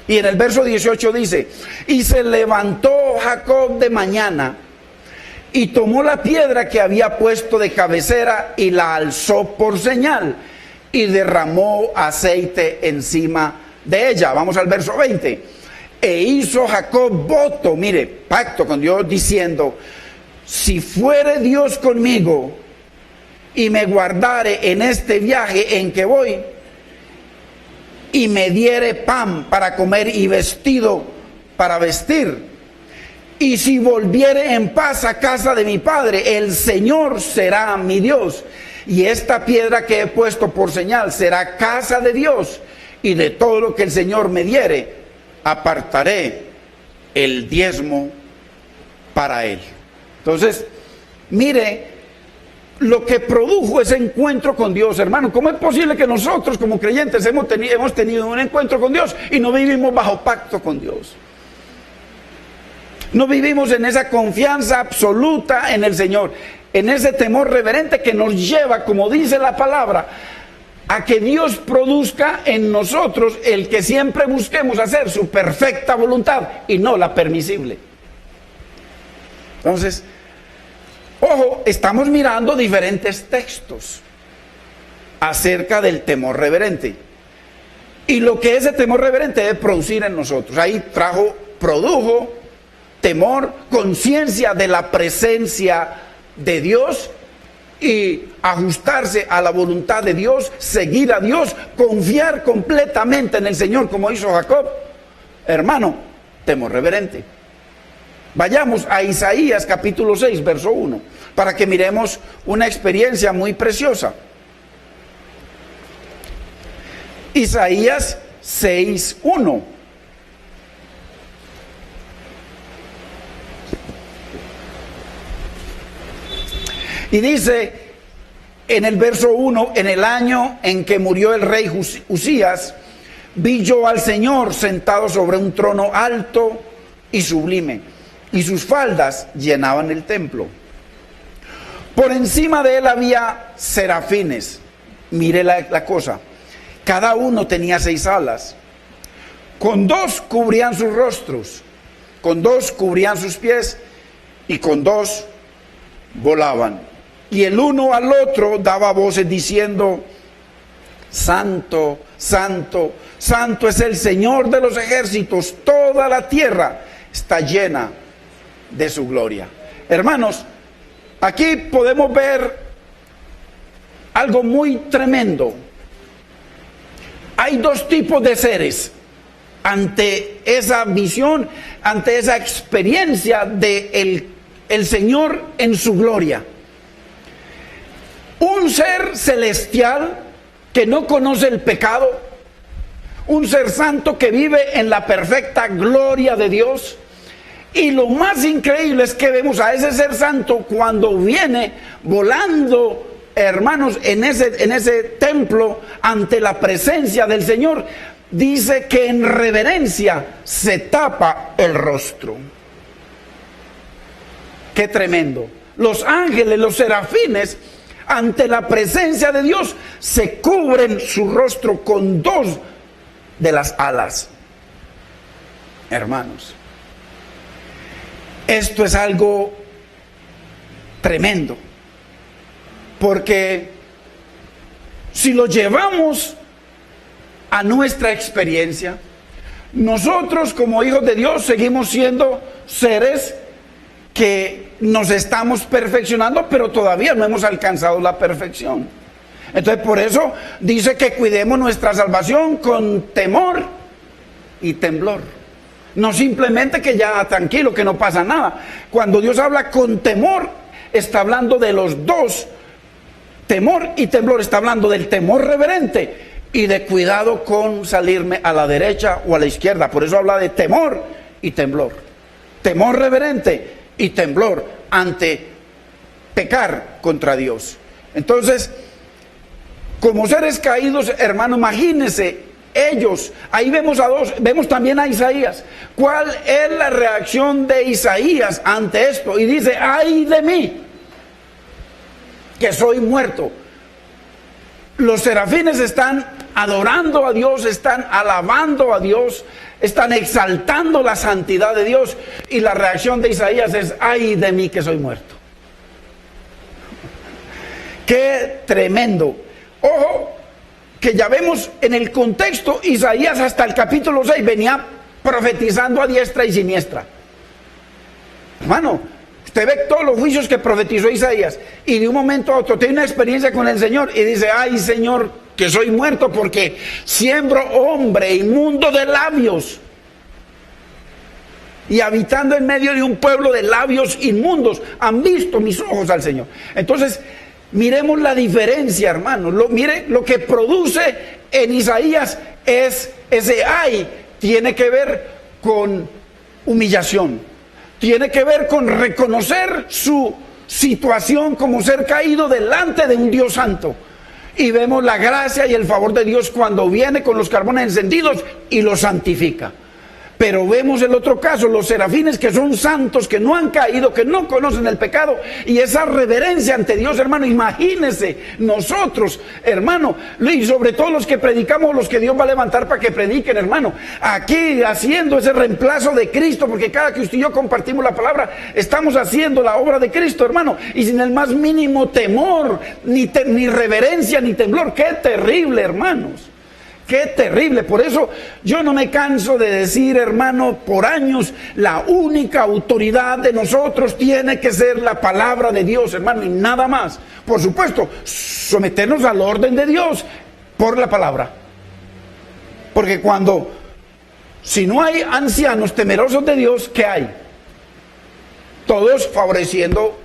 Y en el verso 18 dice, y se levantó Jacob de mañana y tomó la piedra que había puesto de cabecera y la alzó por señal y derramó aceite encima de ella. Vamos al verso 20. E hizo Jacob voto, mire, pacto con Dios, diciendo, si fuere Dios conmigo y me guardare en este viaje en que voy y me diere pan para comer y vestido para vestir, y si volviere en paz a casa de mi padre, el Señor será mi Dios, y esta piedra que he puesto por señal será casa de Dios, y de todo lo que el Señor me diere, apartaré el diezmo para él. Entonces, mire lo que produjo ese encuentro con Dios, hermano. ¿Cómo es posible que nosotros como creyentes hemos tenido un encuentro con Dios y no vivimos bajo pacto con Dios? No vivimos en esa confianza absoluta en el Señor, en ese temor reverente que nos lleva, como dice la palabra, a que Dios produzca en nosotros el que siempre busquemos hacer su perfecta voluntad y no la permisible. Entonces, ojo, estamos mirando diferentes textos acerca del temor reverente y lo que ese temor reverente debe producir en nosotros. Ahí produjo temor, conciencia de la presencia de Dios y ajustarse a la voluntad de Dios, seguir a Dios, confiar completamente en el Señor como hizo Jacob. Hermano, temor reverente. Vayamos a Isaías capítulo 6, verso 1, para que miremos una experiencia muy preciosa. Isaías 6, 1. Y dice en el verso 1, en el año en que murió el rey Usías, vi yo al Señor sentado sobre un trono alto y sublime, y sus faldas llenaban el templo. Por encima de él había serafines. Mire la cosa. Cada uno tenía 6 alas. Con 2 cubrían sus rostros, con 2 cubrían sus pies, y con 2 volaban. Y el uno al otro daba voces diciendo, Santo, Santo, Santo es el Señor de los ejércitos, toda la tierra está llena de su gloria. Hermanos, aquí podemos ver algo muy tremendo. hay dos tipos de seres ante esa visión, ante esa experiencia de el Señor en su gloria. Un ser celestial que no conoce el pecado, un ser santo que vive en la perfecta gloria de Dios. Y lo más increíble es que vemos a ese ser santo cuando viene volando, hermanos, en ese templo ante la presencia del Señor. Dice que en reverencia se tapa el rostro. Qué tremendo. Los ángeles, los serafines, ante la presencia de Dios, se cubren su rostro con dos de las alas. Hermanos, esto es algo tremendo, porque si lo llevamos a nuestra experiencia, nosotros como hijos de Dios seguimos siendo seres que nos estamos perfeccionando, pero todavía no hemos alcanzado la perfección. Entonces por eso dice que cuidemos nuestra salvación con temor y temblor. No simplemente que ya tranquilo, que no pasa nada. Cuando Dios habla con temor, está hablando de los dos, temor y temblor. Está hablando del temor reverente y de cuidado con salirme a la derecha o a la izquierda. Por eso habla de temor y temblor. Temor reverente y temblor ante pecar contra Dios. Entonces, como seres caídos, hermano, imagínense ellos. Ahí vemos a dos, vemos también a Isaías. ¿Cuál es la reacción de Isaías ante esto? Y dice: ay de mí, que soy muerto. Los serafines están adorando a Dios, están alabando a Dios, están exaltando la santidad de Dios, y la reacción de Isaías es: ay de mí que soy muerto. Qué tremendo. Ojo, que ya vemos en el contexto, Isaías hasta el capítulo 6 venía profetizando a diestra y siniestra. Hermano, usted ve todos los juicios que profetizó Isaías, y de un momento a otro tiene una experiencia con el Señor y dice: ay Señor, que soy muerto porque siembro hombre inmundo de labios y habitando en medio de un pueblo de labios inmundos. Han visto mis ojos al Señor. Entonces, miremos la diferencia, hermano. Mire lo que produce en Isaías es ese ay. Tiene que ver con humillación. Tiene que ver con reconocer su situación como ser caído delante de un Dios santo. Y vemos la gracia y el favor de Dios cuando viene con los carbones encendidos y los santifica. Pero vemos el otro caso, los serafines, que son santos, que no han caído, que no conocen el pecado, y esa reverencia ante Dios, hermano. Imagínense nosotros, hermano, y sobre todo los que predicamos, los que Dios va a levantar para que prediquen, hermano, aquí haciendo ese reemplazo de Cristo, porque cada que usted y yo compartimos la palabra, estamos haciendo la obra de Cristo, hermano, y sin el más mínimo temor, ni reverencia, ni temblor. ¡Qué terrible, hermanos! ¡Qué terrible! Por eso yo no me canso de decir, hermano, por años, la única autoridad de nosotros tiene que ser la palabra de Dios, hermano, y nada más. Por supuesto, someternos al orden de Dios por la palabra. Porque si no hay ancianos temerosos de Dios, ¿qué hay? Todos favoreciendo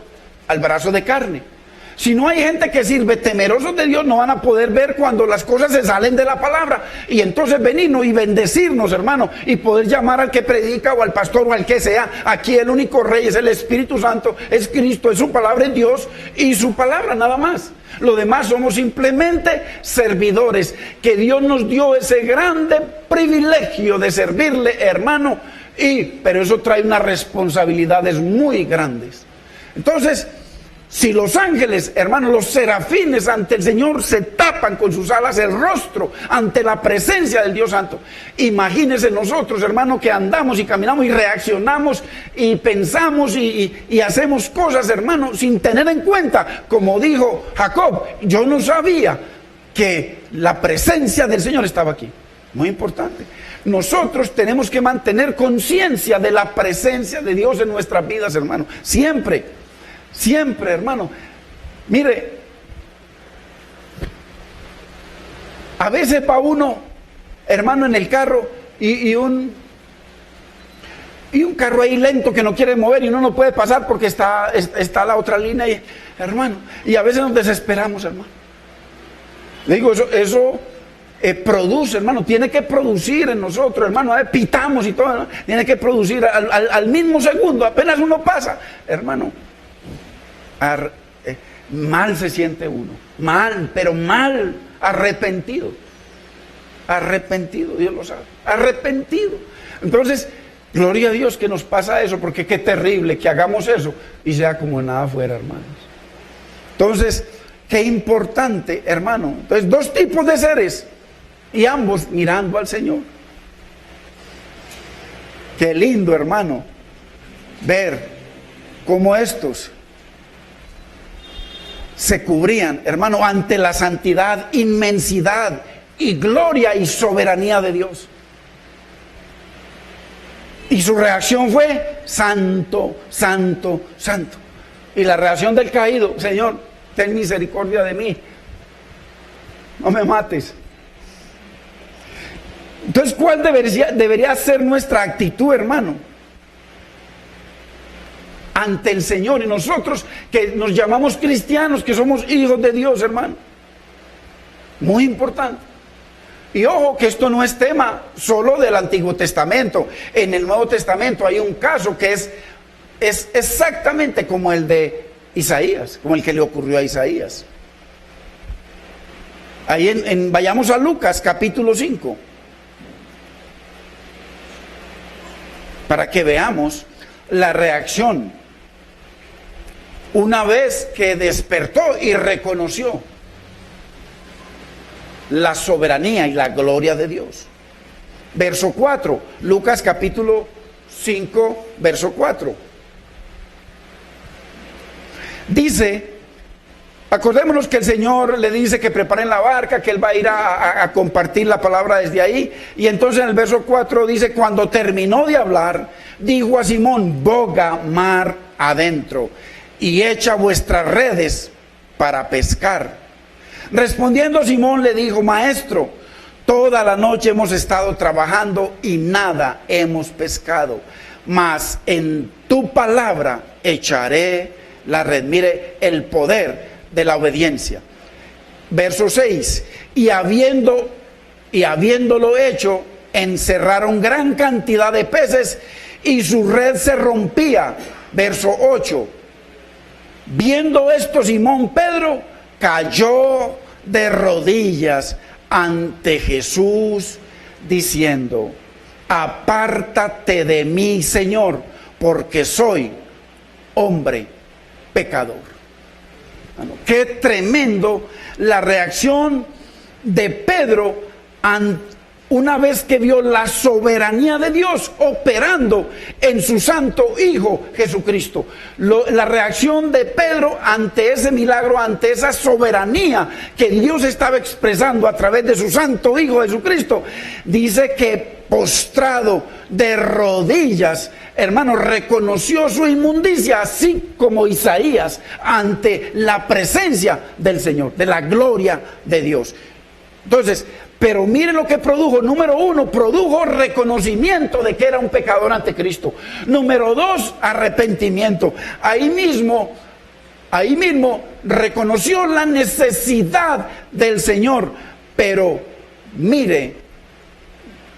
al brazo de carne. Si no hay gente que sirve temerosos de Dios, no van a poder ver cuando las cosas se salen de la palabra. Y entonces venirnos y bendecirnos, hermano, y poder llamar al que predica o al pastor o al que sea. Aquí el único rey es el Espíritu Santo, es Cristo, es su palabra, es Dios y su palabra, nada más. Lo demás somos simplemente servidores, que Dios nos dio ese grande privilegio de servirle, hermano, pero eso trae unas responsabilidades muy grandes. Entonces, si los ángeles, hermanos, los serafines ante el Señor se tapan con sus alas el rostro ante la presencia del Dios Santo, imagínense nosotros, hermanos, que andamos y caminamos y reaccionamos y pensamos y hacemos cosas, hermanos, sin tener en cuenta, como dijo Jacob: yo no sabía que la presencia del Señor estaba aquí. Muy importante. Nosotros tenemos que mantener conciencia de la presencia de Dios en nuestras vidas, hermanos, siempre. Siempre, hermano. Mire, a veces para uno hermano, en el carro y un carro ahí lento que no quiere mover y uno no puede pasar porque está la otra línea ahí, hermano. Y a veces nos desesperamos, hermano. Le digo, eso produce, hermano, tiene que producir en nosotros, hermano. Pitamos y todo, ¿no? Tiene que producir al mismo segundo, apenas uno pasa, hermano. Mal se siente uno, mal, pero mal, arrepentido, Dios lo sabe, arrepentido. Entonces, gloria a Dios que nos pasa eso, porque qué terrible que hagamos eso y sea como nada fuera, hermanos. Entonces, qué importante, hermano. Entonces, dos tipos de seres y ambos mirando al Señor. Qué lindo, hermano, ver cómo estos se cubrían, hermano, ante la santidad, inmensidad y gloria y soberanía de Dios. Y su reacción fue: santo, santo, santo. Y la reacción del caído: Señor, ten misericordia de mí, no me mates. Entonces, ¿cuál debería ser nuestra actitud, hermano, ante el Señor? Y nosotros que nos llamamos cristianos, que somos hijos de Dios, hermano. Muy importante. Y ojo que esto no es tema solo del Antiguo Testamento. En el Nuevo Testamento hay un caso que es exactamente como el de Isaías, como el que le ocurrió a Isaías. Ahí vayamos a Lucas capítulo 5. Para que veamos la reacción una vez que despertó y reconoció la soberanía y la gloria de Dios. Verso 4, Lucas capítulo 5, verso 4. Dice, acordémonos que el Señor le dice que preparen la barca, que Él va a ir a compartir la palabra desde ahí. Y entonces en el verso 4 dice: cuando terminó de hablar, dijo a Simón: boga mar adentro y echa vuestras redes para pescar. Respondiendo Simón le dijo: maestro, toda la noche hemos estado trabajando y nada hemos pescado, mas en tu palabra echaré la red. Mire el poder de la obediencia. Verso 6, y habiéndolo hecho, encerraron gran cantidad de peces y su red se rompía. Verso 8, viendo esto, Simón Pedro cayó de rodillas ante Jesús diciendo: apártate de mí, Señor, porque soy hombre pecador. Qué tremendo la reacción de Pedro una vez que vio la soberanía de Dios operando en su santo Hijo Jesucristo. La reacción de Pedro ante ese milagro, ante esa soberanía que Dios estaba expresando a través de su santo Hijo Jesucristo, dice que postrado de rodillas, hermano, reconoció su inmundicia, así como Isaías, ante la presencia del Señor, de la gloria de Dios. Entonces, pero mire lo que produjo. Número 1, produjo reconocimiento de que era un pecador ante Cristo. Número 2, arrepentimiento. Ahí mismo reconoció la necesidad del Señor. Pero mire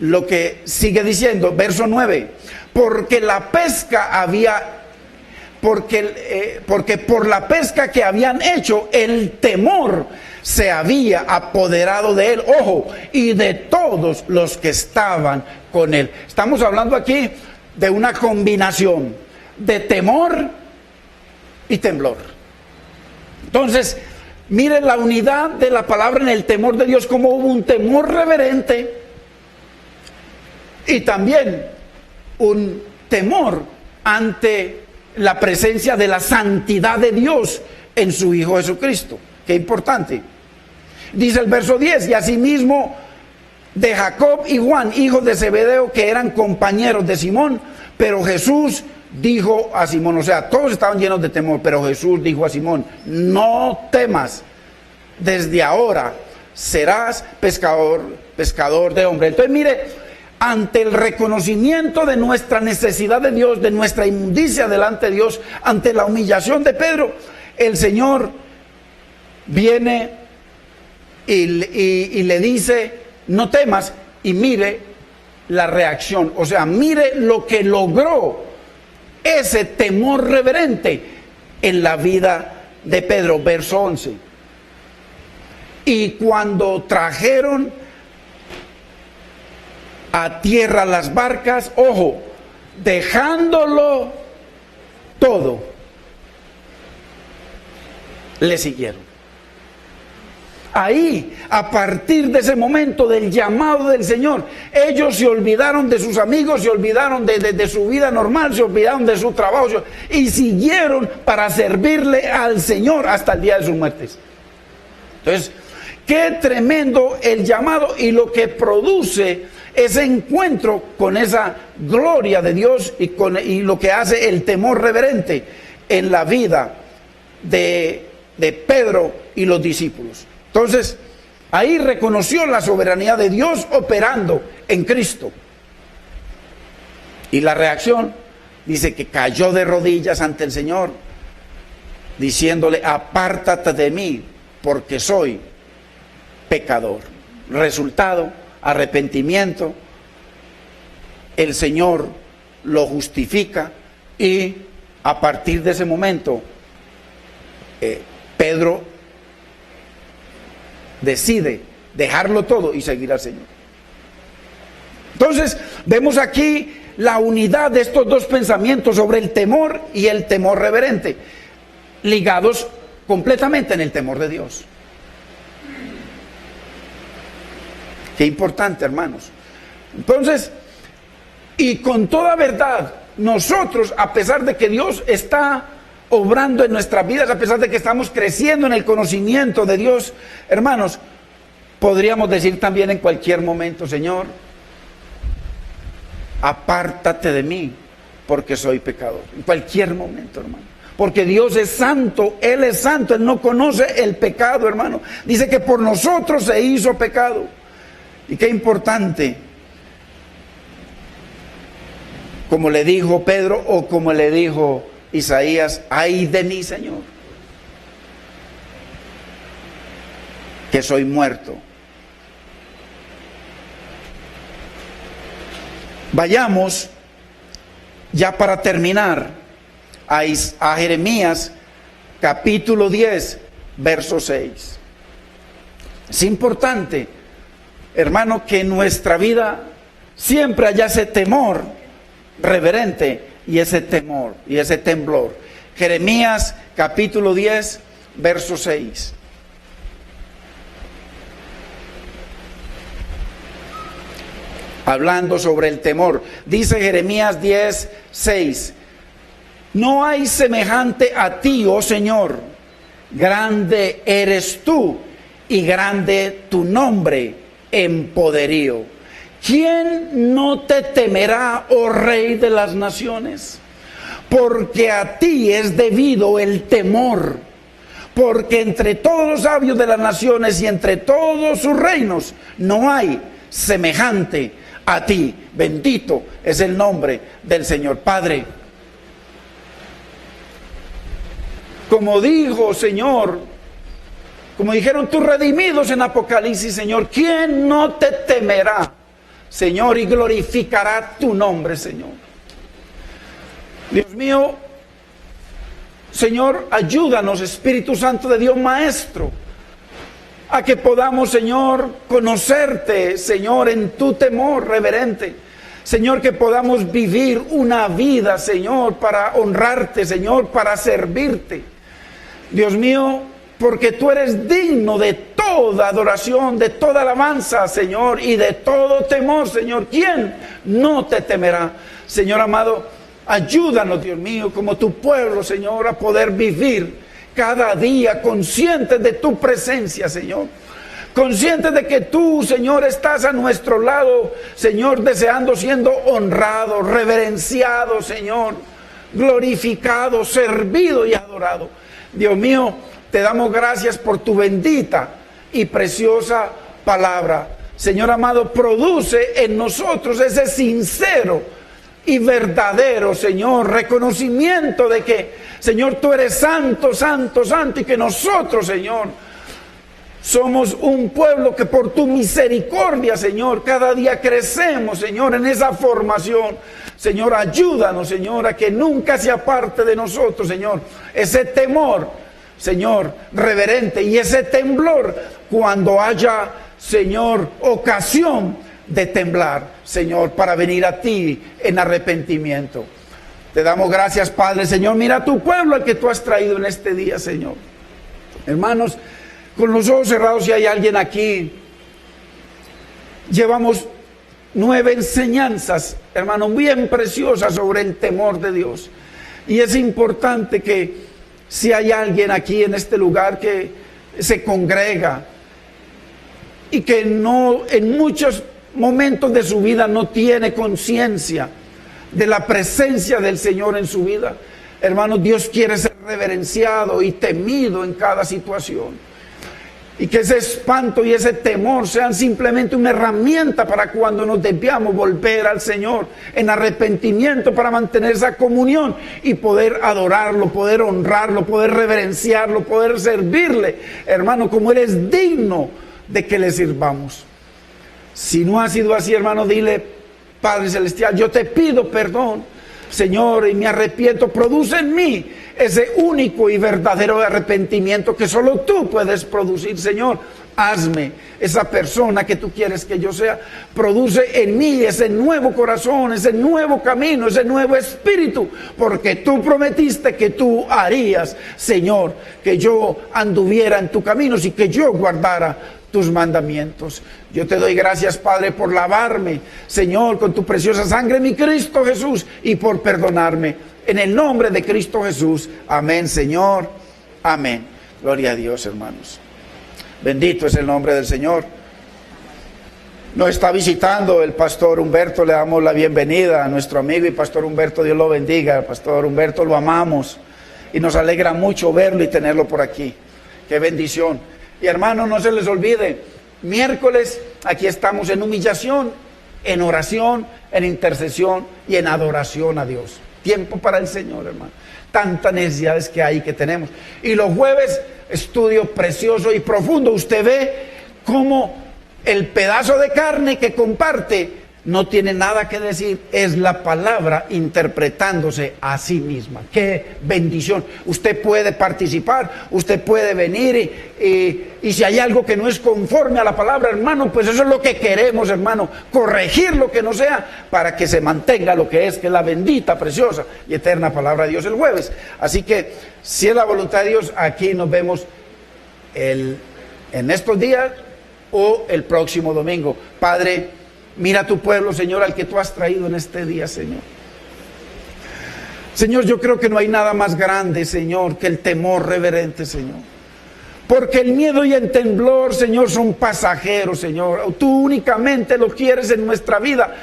lo que sigue diciendo, verso 9. Porque por la pesca que habían hecho, el temor se había apoderado de él, ojo, y de todos los que estaban con él. Estamos hablando aquí de una combinación de temor y temblor. Entonces, miren la unidad de la palabra en el temor de Dios, como hubo un temor reverente y también un temor ante la presencia de la santidad de Dios en su Hijo Jesucristo. Qué importante. Dice el verso 10, y asimismo de Jacob y Juan, hijos de Zebedeo, que eran compañeros de Simón. Pero Jesús dijo a Simón, o sea, todos estaban llenos de temor, pero Jesús dijo a Simón: no temas, desde ahora serás pescador de hombres. Entonces mire, ante el reconocimiento de nuestra necesidad de Dios, de nuestra inmundicia delante de Dios, ante la humillación de Pedro, el Señor viene y le dice, no temas, y mire la reacción, o sea, mire lo que logró ese temor reverente en la vida de Pedro. Verso 11. Y cuando trajeron a tierra las barcas, ojo, dejándolo todo, le siguieron. Ahí, a partir de ese momento del llamado del Señor, ellos se olvidaron de sus amigos, se olvidaron de su vida normal, se olvidaron de su trabajo y siguieron para servirle al Señor hasta el día de sus muertes. Entonces, qué tremendo el llamado y lo que produce ese encuentro con esa gloria de Dios y lo que hace el temor reverente en la vida de Pedro y los discípulos. Entonces, ahí reconoció la soberanía de Dios operando en Cristo. Y la reacción dice que cayó de rodillas ante el Señor, diciéndole, apártate de mí, porque soy pecador. Resultado, arrepentimiento. El Señor lo justifica y a partir de ese momento, Pedro decide dejarlo todo y seguir al Señor. Entonces, vemos aquí la unidad de estos dos pensamientos sobre el temor y el temor reverente, ligados completamente en el temor de Dios. Qué importante, hermanos. Entonces, y con toda verdad, nosotros, a pesar de que Dios está obrando en nuestras vidas, a pesar de que estamos creciendo en el conocimiento de Dios, hermanos, podríamos decir también en cualquier momento, Señor, apártate de mí, porque soy pecador. En cualquier momento, hermano. Porque Dios es santo, Él es santo, Él no conoce el pecado, hermano. Dice que por nosotros se hizo pecado. Y qué importante, como le dijo Pedro o como le dijo Isaías, ay de mí, Señor, que soy muerto. Vayamos ya para terminar a Jeremías capítulo 10, verso 6. Es importante, hermano, que en nuestra vida siempre haya ese temor reverente y ese temor y ese temblor. Jeremías capítulo 10, verso 6. Hablando sobre el temor, dice Jeremías 10, 6. No hay semejante a ti, oh Señor, grande eres tú y grande tu nombre en poderío. ¿Quién no te temerá, oh Rey de las naciones? Porque a ti es debido el temor, porque entre todos los sabios de las naciones y entre todos sus reinos no hay semejante a ti. Bendito es el nombre del Señor. Padre, como dijo, Señor, como dijeron tus redimidos en Apocalipsis, Señor, ¿quién no te temerá, Señor, y glorificará tu nombre, Señor? Dios mío, Señor, ayúdanos, Espíritu Santo de Dios, Maestro, a que podamos, Señor, conocerte, Señor, en tu temor reverente. Señor, que podamos vivir una vida, Señor, para honrarte, Señor, para servirte. Dios mío, porque tú eres digno de toda adoración, de toda alabanza, Señor, y de todo temor, Señor. ¿Quién no te temerá? Señor amado, ayúdanos, Dios mío, como tu pueblo, Señor, a poder vivir cada día conscientes de tu presencia, Señor. Conscientes de que tú, Señor, estás a nuestro lado, Señor, deseando, siendo honrado, reverenciado, Señor, glorificado, servido y adorado. Dios mío, te damos gracias por tu bendita y preciosa palabra. Señor amado, produce en nosotros ese sincero y verdadero, Señor, reconocimiento de que, Señor, tú eres santo, santo, santo, y que nosotros, Señor, somos un pueblo que por tu misericordia, Señor, cada día crecemos, Señor, en esa formación. Señor, ayúdanos, Señor, a que nunca se aparte de nosotros, Señor, ese temor, Señor, reverente, y ese temblor cuando haya, Señor, ocasión de temblar, Señor, para venir a ti en arrepentimiento. Te damos gracias, Padre. Señor, mira a tu pueblo al que tú has traído en este día, Señor. Hermanos, con los ojos cerrados, si hay alguien aquí, llevamos 9 enseñanzas, hermanos, bien preciosas sobre el temor de Dios. Y es importante que si hay alguien aquí en este lugar que se congrega y que no, en muchos momentos de su vida no tiene conciencia de la presencia del Señor en su vida, hermanos, Dios quiere ser reverenciado y temido en cada situación. Y que ese espanto y ese temor sean simplemente una herramienta para cuando nos debamos volver al Señor en arrepentimiento, para mantener esa comunión y poder adorarlo, poder honrarlo, poder reverenciarlo, poder servirle, hermano, como Él es digno de que le sirvamos. Si no ha sido así, hermano, dile: Padre Celestial, yo te pido perdón, Señor, y me arrepiento. Produce en mí ese único y verdadero arrepentimiento que solo tú puedes producir, Señor. Hazme esa persona que tú quieres que yo sea. Produce en mí ese nuevo corazón, ese nuevo camino, ese nuevo espíritu, porque tú prometiste que tú harías, Señor, que yo anduviera en tus caminos y que yo guardara tus mandamientos. Yo te doy gracias, Padre, por lavarme, Señor, con tu preciosa sangre, mi Cristo Jesús, y por perdonarme. En el nombre de Cristo Jesús. Amén, Señor. Amén. Gloria a Dios, hermanos. Bendito es el nombre del Señor. Nos está visitando el pastor Humberto. Le damos la bienvenida a nuestro amigo y pastor Humberto. Dios lo bendiga. Pastor Humberto, lo amamos y nos alegra mucho verlo y tenerlo por aquí. Qué bendición. Y hermanos, no se les olvide, miércoles aquí estamos en humillación, en oración, en intercesión y en adoración a Dios. Tiempo para el Señor, hermano. Tantas necesidades que hay, que tenemos. Y los jueves, estudio precioso y profundo. Usted ve cómo el pedazo de carne que comparte no tiene nada que decir, es la palabra interpretándose a sí misma. ¡Qué bendición! Usted puede participar, usted puede venir y si hay algo que no es conforme a la palabra, hermano, pues eso es lo que queremos, hermano, corregir lo que no sea para que se mantenga lo que es la bendita, preciosa y eterna palabra de Dios el jueves. Así que, si es la voluntad de Dios, aquí nos vemos en estos días o el próximo domingo. Padre, mira a tu pueblo, Señor, al que tú has traído en este día, Señor. Señor, yo creo que no hay nada más grande, Señor, que el temor reverente, Señor. Porque el miedo y el temblor, Señor, son pasajeros, Señor. Tú únicamente lo quieres en nuestra vida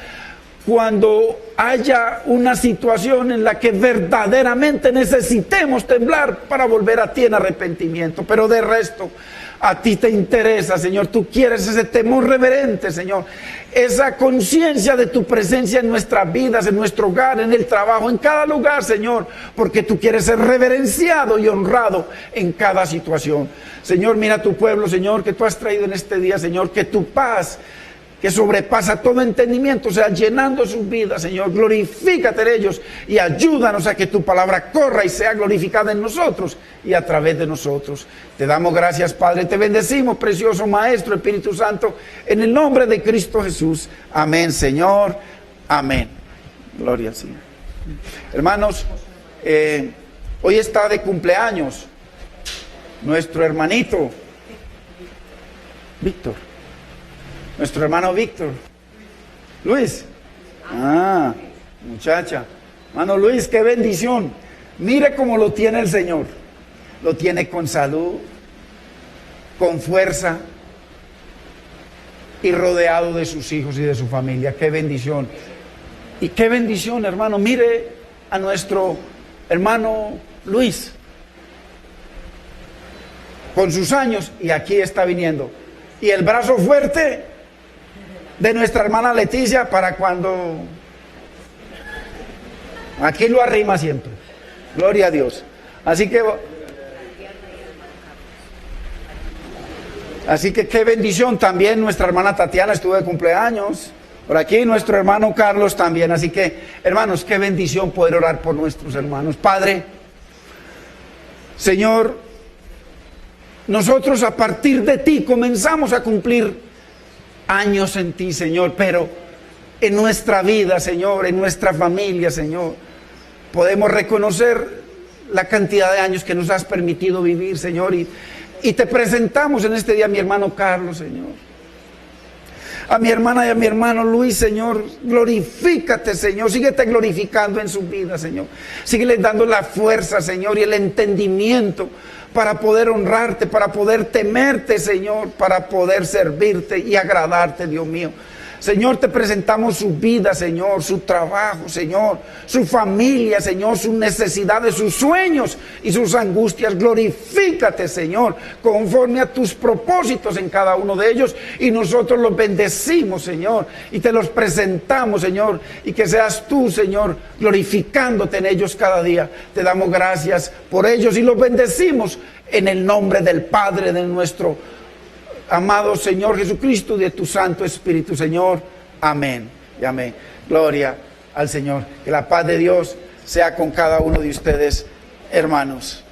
cuando haya una situación en la que verdaderamente necesitemos temblar para volver a ti en arrepentimiento. Pero de resto, a ti te interesa, Señor, tú quieres ese temor reverente, Señor, esa conciencia de tu presencia en nuestras vidas, en nuestro hogar, en el trabajo, en cada lugar, Señor, porque tú quieres ser reverenciado y honrado en cada situación. Señor, mira a tu pueblo, Señor, que tú has traído en este día, Señor, que tu paz, que sobrepasa todo entendimiento, sea llenando sus vidas, Señor. Glorifícate en ellos y ayúdanos a que tu palabra corra y sea glorificada en nosotros y a través de nosotros. Te damos gracias, Padre, te bendecimos, precioso Maestro, Espíritu Santo, en el nombre de Cristo Jesús. Amén, Señor. Amén. Gloria al Señor. Hermanos, hoy está de cumpleaños nuestro hermanito Víctor. Nuestro hermano Víctor. Luis. Muchacha. Hermano Luis, qué bendición. Mire cómo lo tiene el Señor. Lo tiene con salud, con fuerza y rodeado de sus hijos y de su familia. Qué bendición. Y qué bendición, hermano. Mire a nuestro hermano Luis. con sus años, y aquí está viniendo. Y el brazo fuerte de nuestra hermana Leticia para cuando... Aquí lo arrima siempre. Gloria a Dios. Así que qué bendición. También nuestra hermana Tatiana estuvo de cumpleaños. Por aquí nuestro hermano Carlos también. Así que, hermanos, qué bendición poder orar por nuestros hermanos. Padre, Señor, nosotros a partir de ti comenzamos a cumplir años en ti, Señor, pero en nuestra vida, Señor, en nuestra familia, Señor, podemos reconocer la cantidad de años que nos has permitido vivir, Señor, y te presentamos en este día a mi hermano Carlos, Señor, a mi hermana y a mi hermano Luis, Señor. Glorifícate, Señor, síguete glorificando en su vida, Señor, síguele dando la fuerza, Señor, y el entendimiento para poder honrarte, para poder temerte, Señor, para poder servirte y agradarte, Dios mío. Señor, te presentamos su vida, Señor, su trabajo, Señor, su familia, Señor, sus necesidades, sus sueños y sus angustias. Glorifícate, Señor, conforme a tus propósitos en cada uno de ellos, y nosotros los bendecimos, Señor, y te los presentamos, Señor, y que seas tú, Señor, glorificándote en ellos cada día. Te damos gracias por ellos y los bendecimos en el nombre del Padre, de nuestro amado Señor Jesucristo, de tu Santo Espíritu, Señor. Amén y amén. Gloria al Señor. Que la paz de Dios sea con cada uno de ustedes, hermanos.